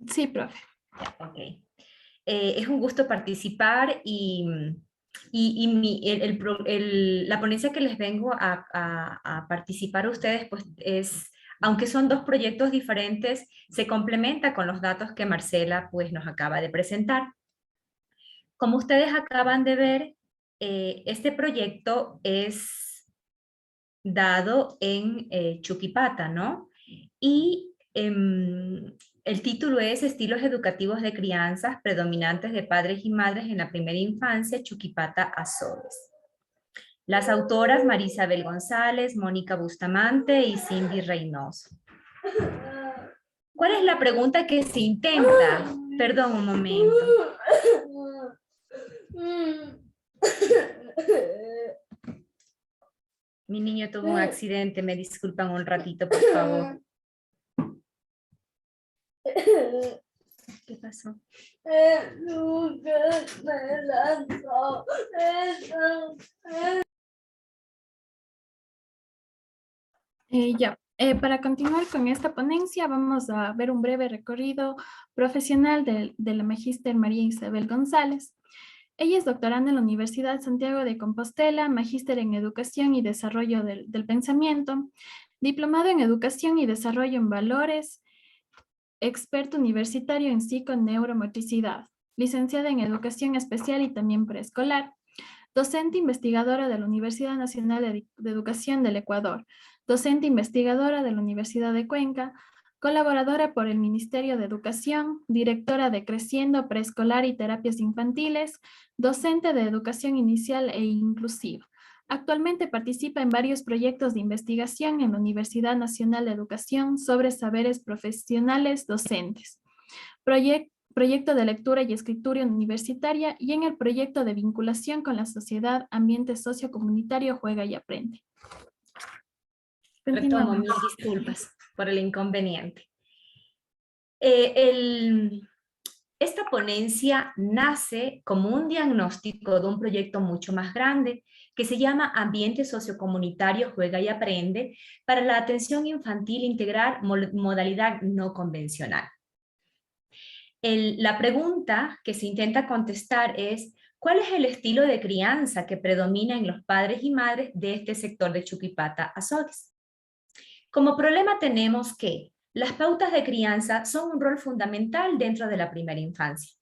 Sí, profe. Ok. Es un gusto participar y la ponencia que les vengo a participar a ustedes pues es Aunque son dos proyectos diferentes, se complementa con los datos que Marcela pues, nos acaba de presentar. Como ustedes acaban de ver, este proyecto es dado en Chuquipata, ¿no? Y el título es Estilos educativos de crianzas predominantes de padres y madres en la primera infancia, Chuquipata, Azores. Las autoras Marisabel González, Mónica Bustamante y Cindy Reynoso. ¿Cuál es la pregunta que se intenta? Perdón, un momento. Mi niño tuvo un accidente, me disculpan un ratito, por favor. ¿Qué pasó? Para continuar con esta ponencia, vamos a ver un breve recorrido profesional de la magíster María Isabel González. Ella es doctoranda en la Universidad Santiago de Compostela, magíster en Educación y Desarrollo del Pensamiento, diplomado en Educación y Desarrollo en Valores, experto universitario en psiconeuromotricidad, licenciada en Educación Especial y también preescolar, docente investigadora de la Universidad Nacional de Educación del Ecuador, docente investigadora de la Universidad de Cuenca, colaboradora por el Ministerio de Educación, directora de Creciendo Preescolar y Terapias Infantiles, docente de Educación Inicial e Inclusiva. Actualmente participa en varios proyectos de investigación en la Universidad Nacional de Educación sobre saberes profesionales docentes, proyecto de lectura y escritura universitaria y en el proyecto de vinculación con la sociedad, ambiente sociocomunitario, juega y aprende. Retomo mis disculpas por el inconveniente. Esta ponencia nace como un diagnóstico de un proyecto mucho más grande que se llama Ambiente Sociocomunitario, Juega y Aprende para la atención infantil integral modalidad no convencional. La pregunta que se intenta contestar es, ¿cuál es el estilo de crianza que predomina en los padres y madres de este sector de Chuquipata, Azores? Como problema tenemos que las pautas de crianza son un rol fundamental dentro de la primera infancia.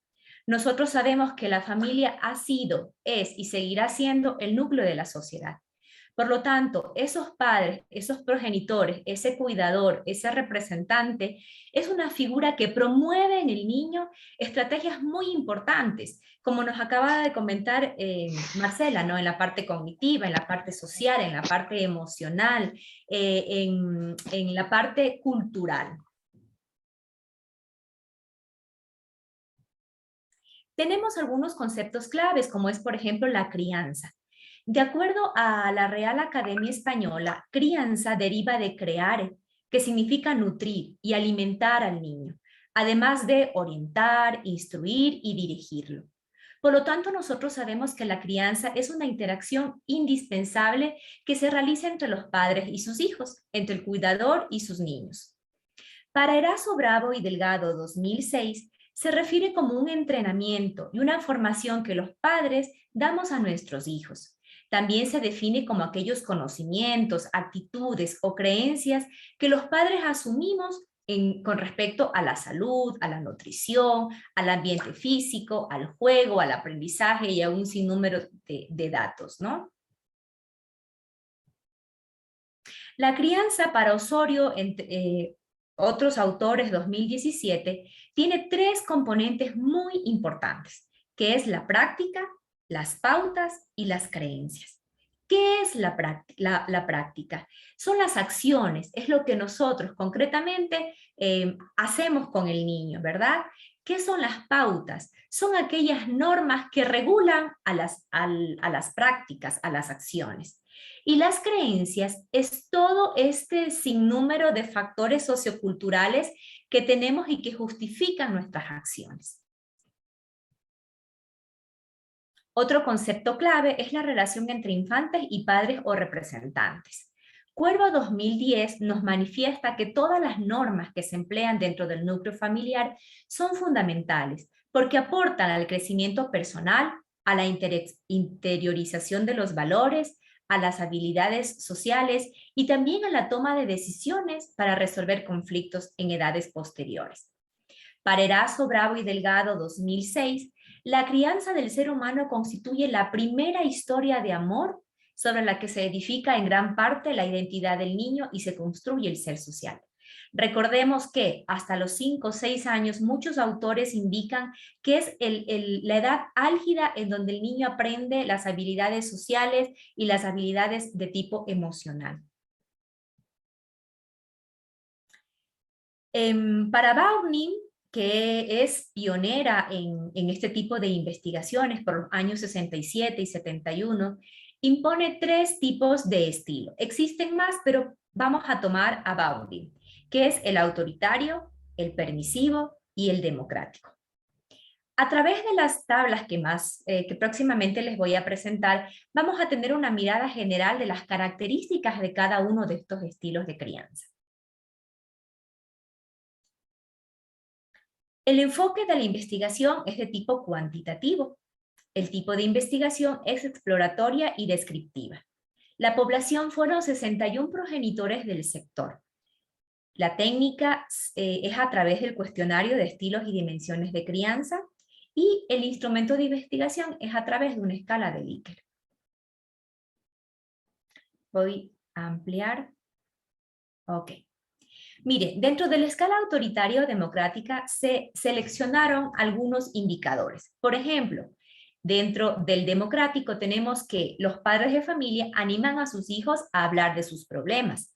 Nosotros sabemos que la familia ha sido, es y seguirá siendo el núcleo de la sociedad. Por lo tanto, esos padres, esos progenitores, ese cuidador, ese representante, es una figura que promueve en el niño estrategias muy importantes, como nos acaba de comentar Marcela, ¿no? En la parte cognitiva, en la parte social, en la parte emocional, en la parte cultural. Tenemos algunos conceptos claves, como es, por ejemplo, la crianza. De acuerdo a la Real Academia Española, crianza deriva de creare, que significa nutrir y alimentar al niño, además de orientar, instruir y dirigirlo. Por lo tanto, nosotros sabemos que la crianza es una interacción indispensable que se realiza entre los padres y sus hijos, entre el cuidador y sus niños. Para Erazo Bravo y Delgado 2006, se refiere como un entrenamiento y una formación que los padres damos a nuestros hijos. También se define como aquellos conocimientos, actitudes o creencias que los padres asumimos con respecto a la salud, a la nutrición, al ambiente físico, al juego, al aprendizaje y a un sinnúmero de datos, ¿no? La crianza para Osorio, otros autores 2017, tiene 3 componentes muy importantes, que es la práctica, las pautas y las creencias. ¿Qué es la práctica? Son las acciones, es lo que nosotros concretamente hacemos con el niño, ¿verdad? ¿Qué son las pautas? Son aquellas normas que regulan a las prácticas, a las acciones. Y las creencias es todo este sinnúmero de factores socioculturales que tenemos y que justifican nuestras acciones. Otro concepto clave es la relación entre infantes y padres o representantes. Cuervo 2010 nos manifiesta que todas las normas que se emplean dentro del núcleo familiar son fundamentales porque aportan al crecimiento personal, a la interiorización de los valores, a las habilidades sociales y también a la toma de decisiones para resolver conflictos en edades posteriores. Para Erazo, Bravo y Delgado, 2006, la crianza del ser humano constituye la primera historia de amor sobre la que se edifica en gran parte la identidad del niño y se construye el ser social. Recordemos que hasta los 5 o 6 años muchos autores indican que es la edad álgida en donde el niño aprende las habilidades sociales y las habilidades de tipo emocional. Para Baughnim, que es pionera en este tipo de investigaciones por los años 67 y 71, impone 3 tipos de estilo. Existen más, pero vamos a tomar a Baughnim, que es el autoritario, el permisivo y el democrático. A través de las tablas que próximamente les voy a presentar, vamos a tener una mirada general de las características de cada uno de estos estilos de crianza. El enfoque de la investigación es de tipo cuantitativo. El tipo de investigación es exploratoria y descriptiva. La población fueron 61 progenitores del sector. La técnica es a través del cuestionario de estilos y dimensiones de crianza y el instrumento de investigación es a través de una escala de Likert. Voy a ampliar. Ok. Mire, dentro de la escala autoritaria o democrática se seleccionaron algunos indicadores. Por ejemplo, dentro del democrático tenemos que los padres de familia animan a sus hijos a hablar de sus problemas.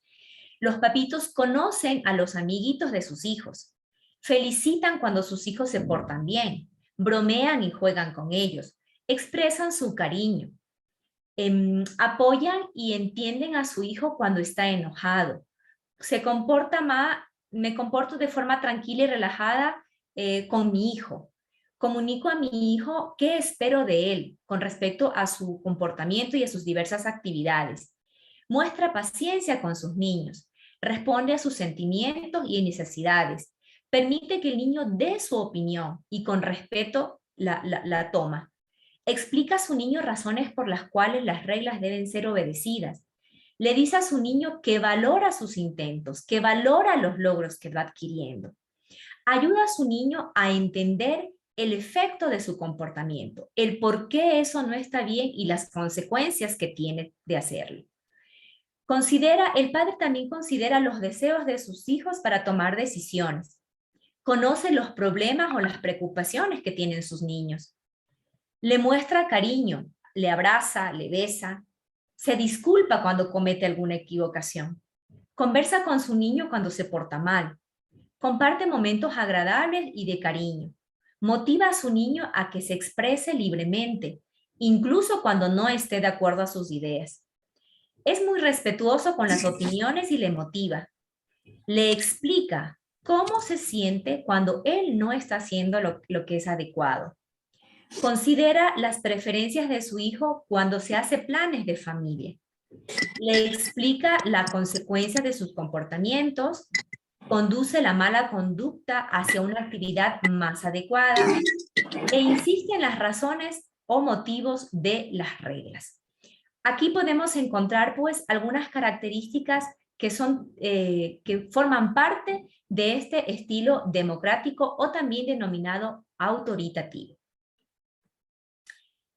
Los papitos conocen a los amiguitos de sus hijos. Felicitan cuando sus hijos se portan bien. Bromean y juegan con ellos. Expresan su cariño. Apoyan y entienden a su hijo cuando está enojado. Me comporto de forma tranquila y relajada con mi hijo. Comunico a mi hijo qué espero de él con respecto a su comportamiento y a sus diversas actividades. Muestra paciencia con sus niños. Responde a sus sentimientos y necesidades. Permite que el niño dé su opinión y con respeto la toma. Explica a su niño razones por las cuales las reglas deben ser obedecidas. Le dice a su niño que valora sus intentos, que valora los logros que va adquiriendo. Ayuda a su niño a entender el efecto de su comportamiento, el por qué eso no está bien y las consecuencias que tiene de hacerlo. El padre también considera los deseos de sus hijos para tomar decisiones. Conoce los problemas o las preocupaciones que tienen sus niños. Le muestra cariño, le abraza, le besa. Se disculpa cuando comete alguna equivocación. Conversa con su niño cuando se porta mal. Comparte momentos agradables y de cariño. Motiva a su niño a que se exprese libremente, incluso cuando no esté de acuerdo a sus ideas. Es muy respetuoso con las opiniones y le motiva. Le explica cómo se siente cuando él no está haciendo lo que es adecuado. Considera las preferencias de su hijo cuando se hace planes de familia. Le explica la consecuencia de sus comportamientos, conduce la mala conducta hacia una actividad más adecuada e insiste en las razones o motivos de las reglas. Aquí podemos encontrar pues algunas características que forman parte de este estilo democrático o también denominado autoritativo.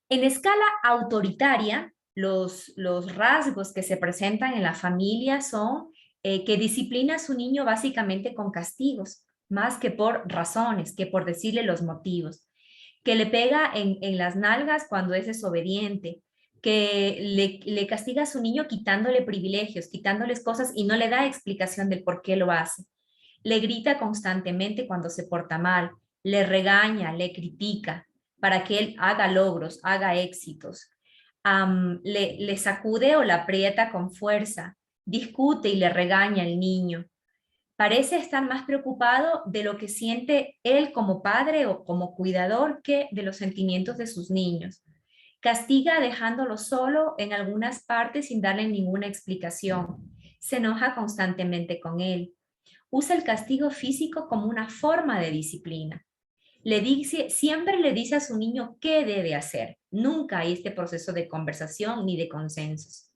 En escala autoritaria, los rasgos que se presentan en la familia son que disciplina a su niño básicamente con castigos, más que por razones, que por decirle los motivos. Que le pega en las nalgas cuando es desobediente, que le castiga a su niño quitándole privilegios, quitándoles cosas y no le da explicación del por qué lo hace. Le grita constantemente cuando se porta mal, le regaña, le critica, para que él haga logros, haga éxitos. Le sacude o le aprieta con fuerza, discute y le regaña al niño. Parece estar más preocupado de lo que siente él como padre o como cuidador que de los sentimientos de sus niños. Castiga dejándolo solo en algunas partes sin darle ninguna explicación. Se enoja constantemente con él. Usa el castigo físico como una forma de disciplina. Siempre le dice a su niño qué debe hacer. Nunca hay este proceso de conversación ni de consensos.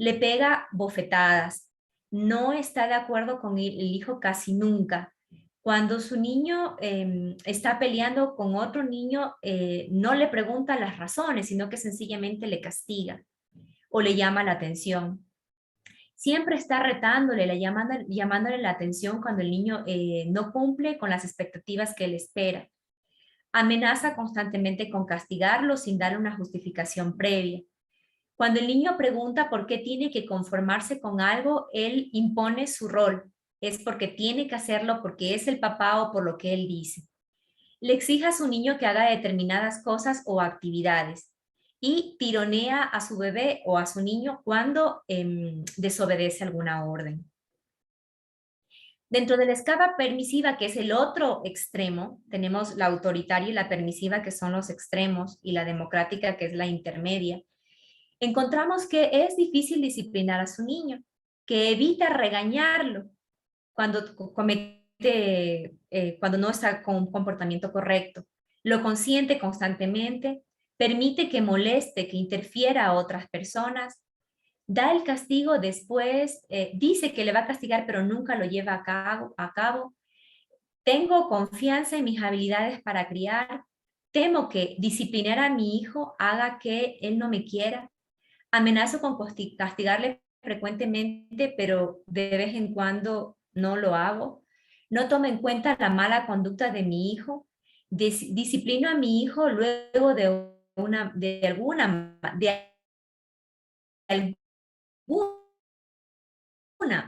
le pega bofetadas, no está de acuerdo con el hijo casi nunca. Cuando su niño está peleando con otro niño, no le pregunta las razones, sino que sencillamente le castiga o le llama la atención. Siempre está retándole, llamándole la atención cuando el niño no cumple con las expectativas que él espera. Amenaza constantemente con castigarlo sin darle una justificación previa. Cuando el niño pregunta por qué tiene que conformarse con algo, él impone su rol. Es porque tiene que hacerlo, porque es el papá o por lo que él dice. Le exige a su niño que haga determinadas cosas o actividades y tironea a su bebé o a su niño cuando desobedece alguna orden. Dentro de la escala permisiva, que es el otro extremo, tenemos la autoritaria y la permisiva, que son los extremos, y la democrática, que es la intermedia. Encontramos que es difícil disciplinar a su niño, que evita regañarlo cuando cuando no está con un comportamiento correcto. Lo consiente constantemente, permite que moleste, que interfiera a otras personas, da el castigo después, dice que le va a castigar, pero nunca lo lleva a cabo. Tengo confianza en mis habilidades para criar. Temo que disciplinar a mi hijo haga que él no me quiera. Amenazo con castigarle frecuentemente, pero de vez en cuando no lo hago. No tomo en cuenta la mala conducta de mi hijo. Disciplino a mi hijo luego de alguna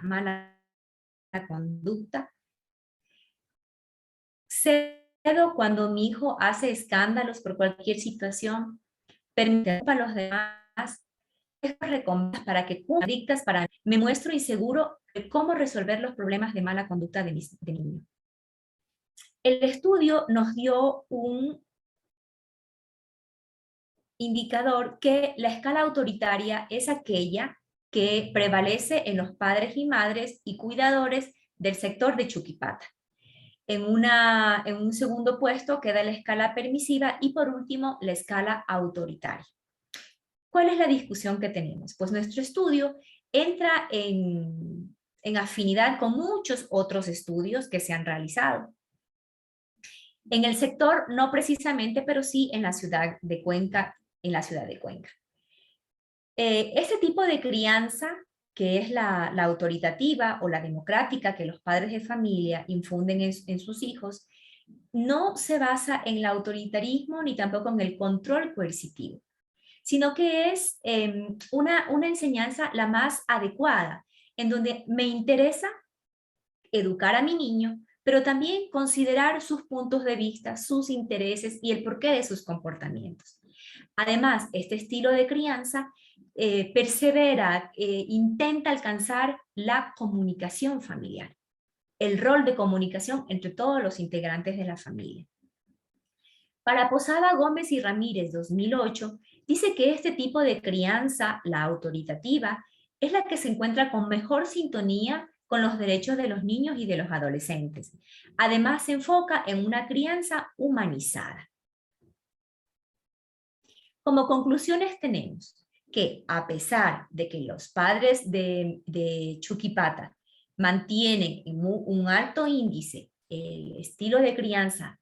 mala conducta. Cedo cuando mi hijo hace escándalos por cualquier situación. Permito a los demás recompensas para que cumplan dictas para mí. Me muestro inseguro de cómo resolver los problemas de mala conducta de mi niño. El estudio nos dio un indicador que la escala autoritaria es aquella que prevalece en los padres y madres y cuidadores del sector de Chuquipata. En un segundo puesto queda la escala permisiva y por último la escala autoritaria. ¿Cuál es la discusión que tenemos? Pues nuestro estudio entra en afinidad con muchos otros estudios que se han realizado. En el sector, no precisamente, pero sí en la ciudad de Cuenca. Este tipo de crianza, que es la autoritativa o la democrática que los padres de familia infunden en sus hijos, no se basa en el autoritarismo ni tampoco en el control coercitivo, sino que es una enseñanza la más adecuada, en donde me interesa educar a mi niño, pero también considerar sus puntos de vista, sus intereses y el porqué de sus comportamientos. Además, este estilo de crianza persevera, intenta alcanzar la comunicación familiar, el rol de comunicación entre todos los integrantes de la familia. Para Posada, Gómez y Ramírez, 2008, dice que este tipo de crianza, la autoritativa, es la que se encuentra con mejor sintonía con los derechos de los niños y de los adolescentes. Además, se enfoca en una crianza humanizada. Como conclusiones tenemos que a pesar de que los padres de Chuquipata mantienen un alto índice el estilo de crianza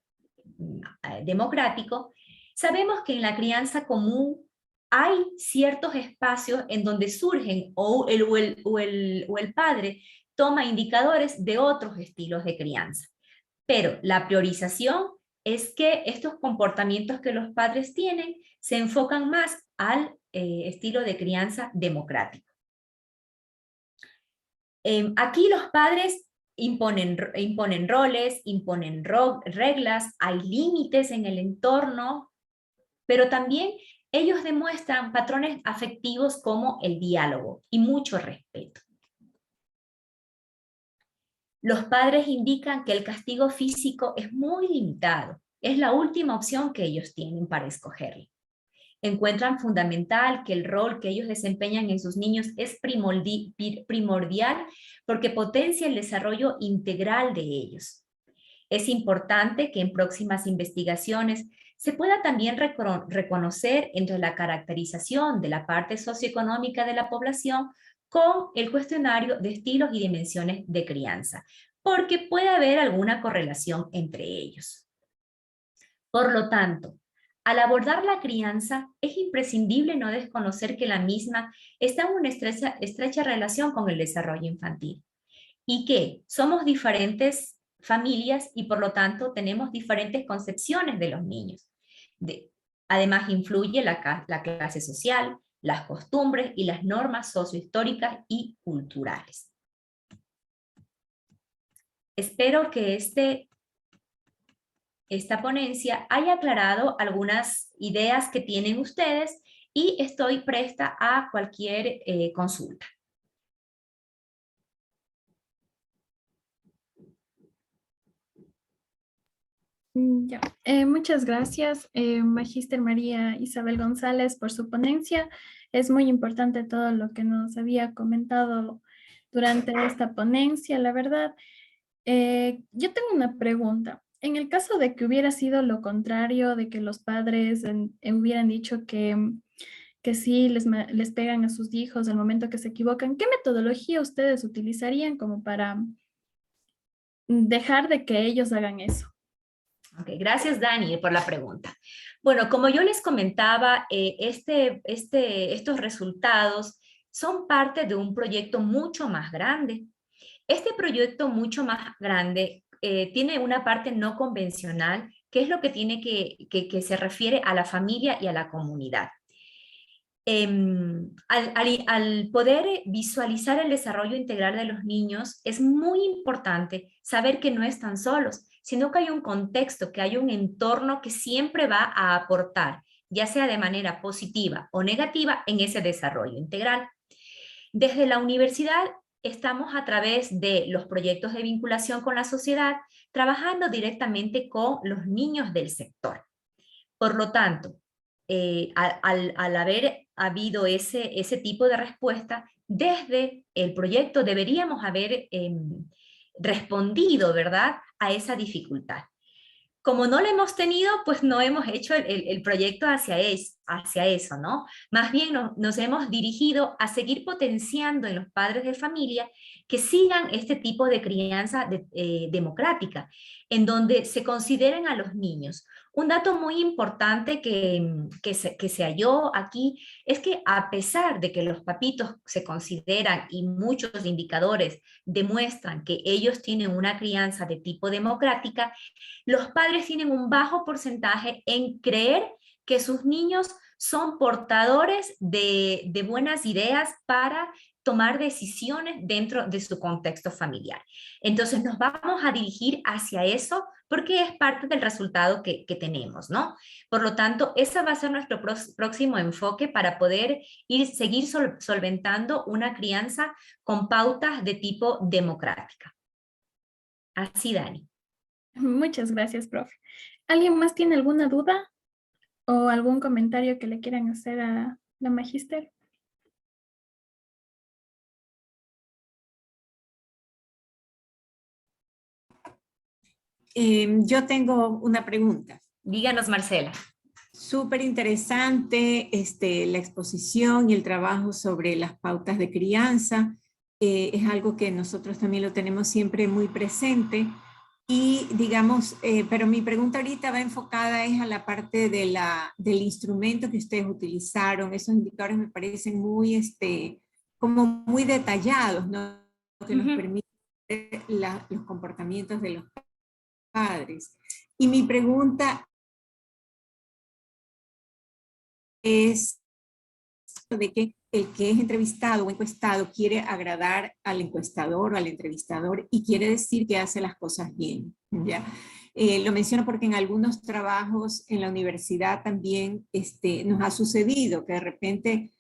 democrático, sabemos que en la crianza común hay ciertos espacios en donde surgen o el padre toma indicadores de otros estilos de crianza. Pero la priorización es que estos comportamientos que los padres tienen se enfocan más al estilo de crianza democrático. Aquí los padres imponen roles, imponen reglas, hay límites en el entorno, pero también ellos demuestran patrones afectivos como el diálogo y mucho respeto. Los padres indican que el castigo físico es muy limitado, es la última opción que ellos tienen para escogerlo. Encuentran fundamental que el rol que ellos desempeñan en sus niños es primordial porque potencia el desarrollo integral de ellos. Es importante que en próximas investigaciones se pueda también reconocer entre la caracterización de la parte socioeconómica de la población con el cuestionario de estilos y dimensiones de crianza, porque puede haber alguna correlación entre ellos. Por lo tanto, al abordar la crianza, es imprescindible no desconocer que la misma está en una estrecha relación con el desarrollo infantil y que somos diferentes familias y por lo tanto tenemos diferentes concepciones de los niños. Además, influye la clase social, las costumbres y las normas sociohistóricas y culturales. Espero que esta ponencia haya aclarado algunas ideas que tienen ustedes y estoy presta a cualquier consulta. Ya. Muchas gracias, Magíster María Isabel González, por su ponencia. Es muy importante todo lo que nos había comentado durante esta ponencia, la verdad. Yo tengo una pregunta. En el caso de que hubiera sido lo contrario, de que los padres hubieran dicho que sí les pegan a sus hijos al momento que se equivocan, ¿qué metodología ustedes utilizarían como para dejar de que ellos hagan eso? Ok, gracias Dani por la pregunta. Bueno, como yo les comentaba, estos resultados son parte de un proyecto mucho más grande. Este proyecto mucho más grande tiene una parte no convencional, que es lo que tiene que se refiere a la familia y a la comunidad. Al poder visualizar el desarrollo integral de los niños, es muy importante saber que no están solos, sino que hay un contexto, que hay un entorno que siempre va a aportar, ya sea de manera positiva o negativa, en ese desarrollo integral. Desde la universidad estamos a través de los proyectos de vinculación con la sociedad, trabajando directamente con los niños del sector. Por lo tanto, al haber habido ese tipo de respuesta, desde el proyecto deberíamos haber respondido, ¿verdad?, a esa dificultad. Como no lo hemos tenido, pues no hemos hecho el proyecto hacia eso, ¿no? Más bien nos hemos dirigido a seguir potenciando en los padres de familia que sigan este tipo de crianza democrática, en donde se consideren a los niños. Un dato muy importante que se halló aquí es que a pesar de que los papitos se consideran y muchos indicadores demuestran que ellos tienen una crianza de tipo democrática, los padres tienen un bajo porcentaje en creer que sus niños son portadores de buenas ideas para tomar decisiones dentro de su contexto familiar. Entonces nos vamos a dirigir hacia eso porque es parte del resultado que tenemos, ¿no? Por lo tanto, ese va a ser nuestro próximo enfoque para poder seguir solventando una crianza con pautas de tipo democrática. Así, Dani. Muchas gracias, profe. ¿Alguien más tiene alguna duda o algún comentario que le quieran hacer a la magíster? Yo tengo una pregunta. Díganos, Marcela. Súper interesante la exposición y el trabajo sobre las pautas de crianza. Es algo que nosotros también lo tenemos siempre muy presente. Y digamos, pero mi pregunta ahorita va enfocada es a la parte del instrumento que ustedes utilizaron. Esos indicadores me parecen muy, como muy detallados, ¿no? Que nos permiten los comportamientos de los padres. Y mi pregunta es de que el que es entrevistado o encuestado quiere agradar al encuestador o al entrevistador y quiere decir que hace las cosas bien, ¿ya? Lo menciono porque en algunos trabajos en la universidad también nos ha sucedido que de repente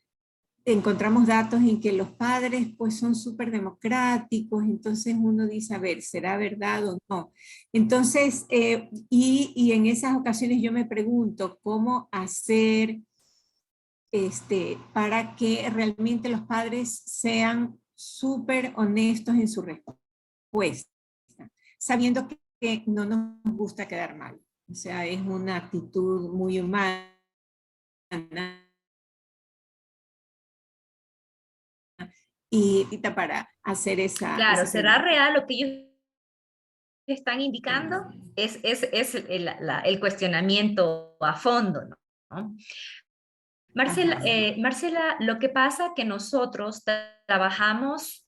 encontramos datos en que los padres pues son súper democráticos, entonces uno dice, a ver, ¿será verdad o no? Entonces, y en esas ocasiones yo me pregunto cómo hacer para que realmente los padres sean súper honestos en su respuesta, sabiendo que no nos gusta quedar mal, O sea, es una actitud muy humana y para hacer Claro, esa ¿será pregunta. real lo que ellos están indicando? Es el cuestionamiento a fondo, ¿no? Marcela, Ajá. Marcela, lo que pasa es que nosotros trabajamos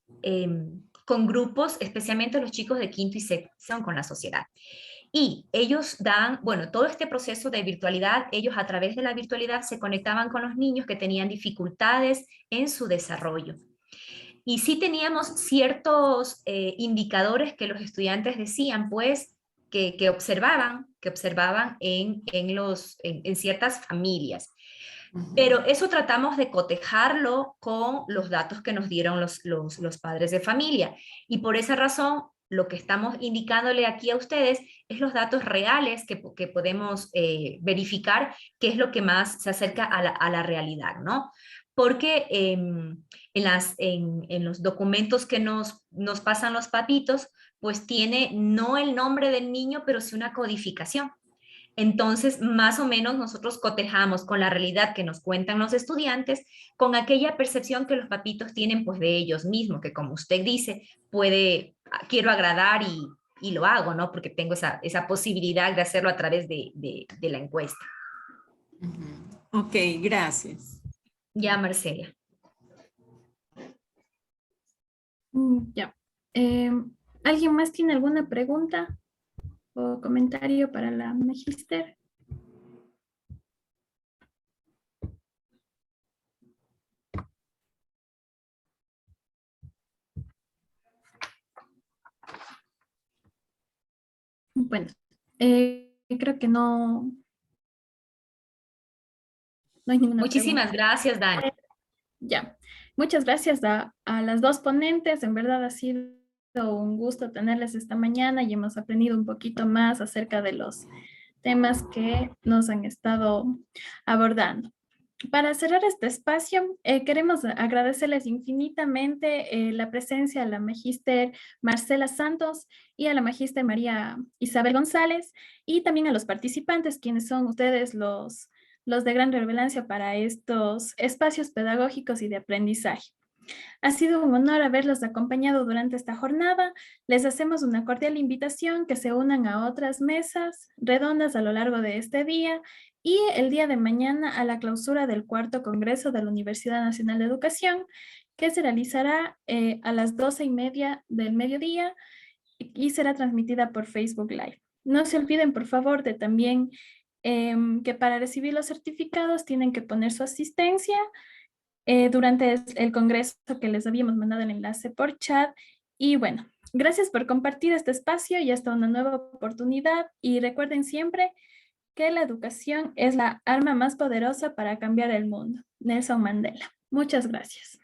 con grupos, especialmente los chicos de quinto y sexto, con la sociedad. Y ellos dan, bueno, todo este proceso de virtualidad, ellos a través de la virtualidad se conectaban con los niños que tenían dificultades en su desarrollo. Y sí teníamos ciertos indicadores que los estudiantes decían, pues, que observaban en ciertas familias. Pero eso tratamos de cotejarlo con los datos que nos dieron los padres de familia. Y por esa razón, lo que estamos indicándole aquí a ustedes es los datos reales que podemos verificar, qué es lo que más se acerca a la realidad, ¿no? Porque en los documentos que nos pasan los papitos, pues tiene no el nombre del niño, pero sí una codificación. Entonces, más o menos nosotros cotejamos con la realidad que nos cuentan los estudiantes, con aquella percepción que los papitos tienen pues de ellos mismos, que como usted dice, quiero agradar y lo hago, ¿no? Porque tengo esa posibilidad de hacerlo a través de la encuesta. Ok, gracias. Ya, Marcela. Ya. ¿Alguien más tiene alguna pregunta o comentario para la magíster? Bueno, creo que no hay ninguna pregunta. Muchísimas gracias, Dani. Ya, muchas gracias a las dos ponentes. En verdad ha sido un gusto tenerles esta mañana y hemos aprendido un poquito más acerca de los temas que nos han estado abordando. Para cerrar este espacio, queremos agradecerles infinitamente la presencia a la magíster Marcela Santos y a la magíster María Isabel González y también a los participantes, quienes son ustedes los de gran relevancia para estos espacios pedagógicos y de aprendizaje. Ha sido un honor haberlos acompañado durante esta jornada. Les hacemos una cordial invitación que se unan a otras mesas redondas a lo largo de este día y el día de mañana a la clausura del cuarto Congreso de la Universidad Nacional de Educación, que se realizará a las 12:30 del mediodía y será transmitida por Facebook Live. No se olviden, por favor, de también que para recibir los certificados tienen que poner su asistencia durante el congreso que les habíamos mandado el enlace por chat. Y bueno, gracias por compartir este espacio y hasta una nueva oportunidad. Y recuerden siempre que la educación es la arma más poderosa para cambiar el mundo. Nelson Mandela. Muchas gracias.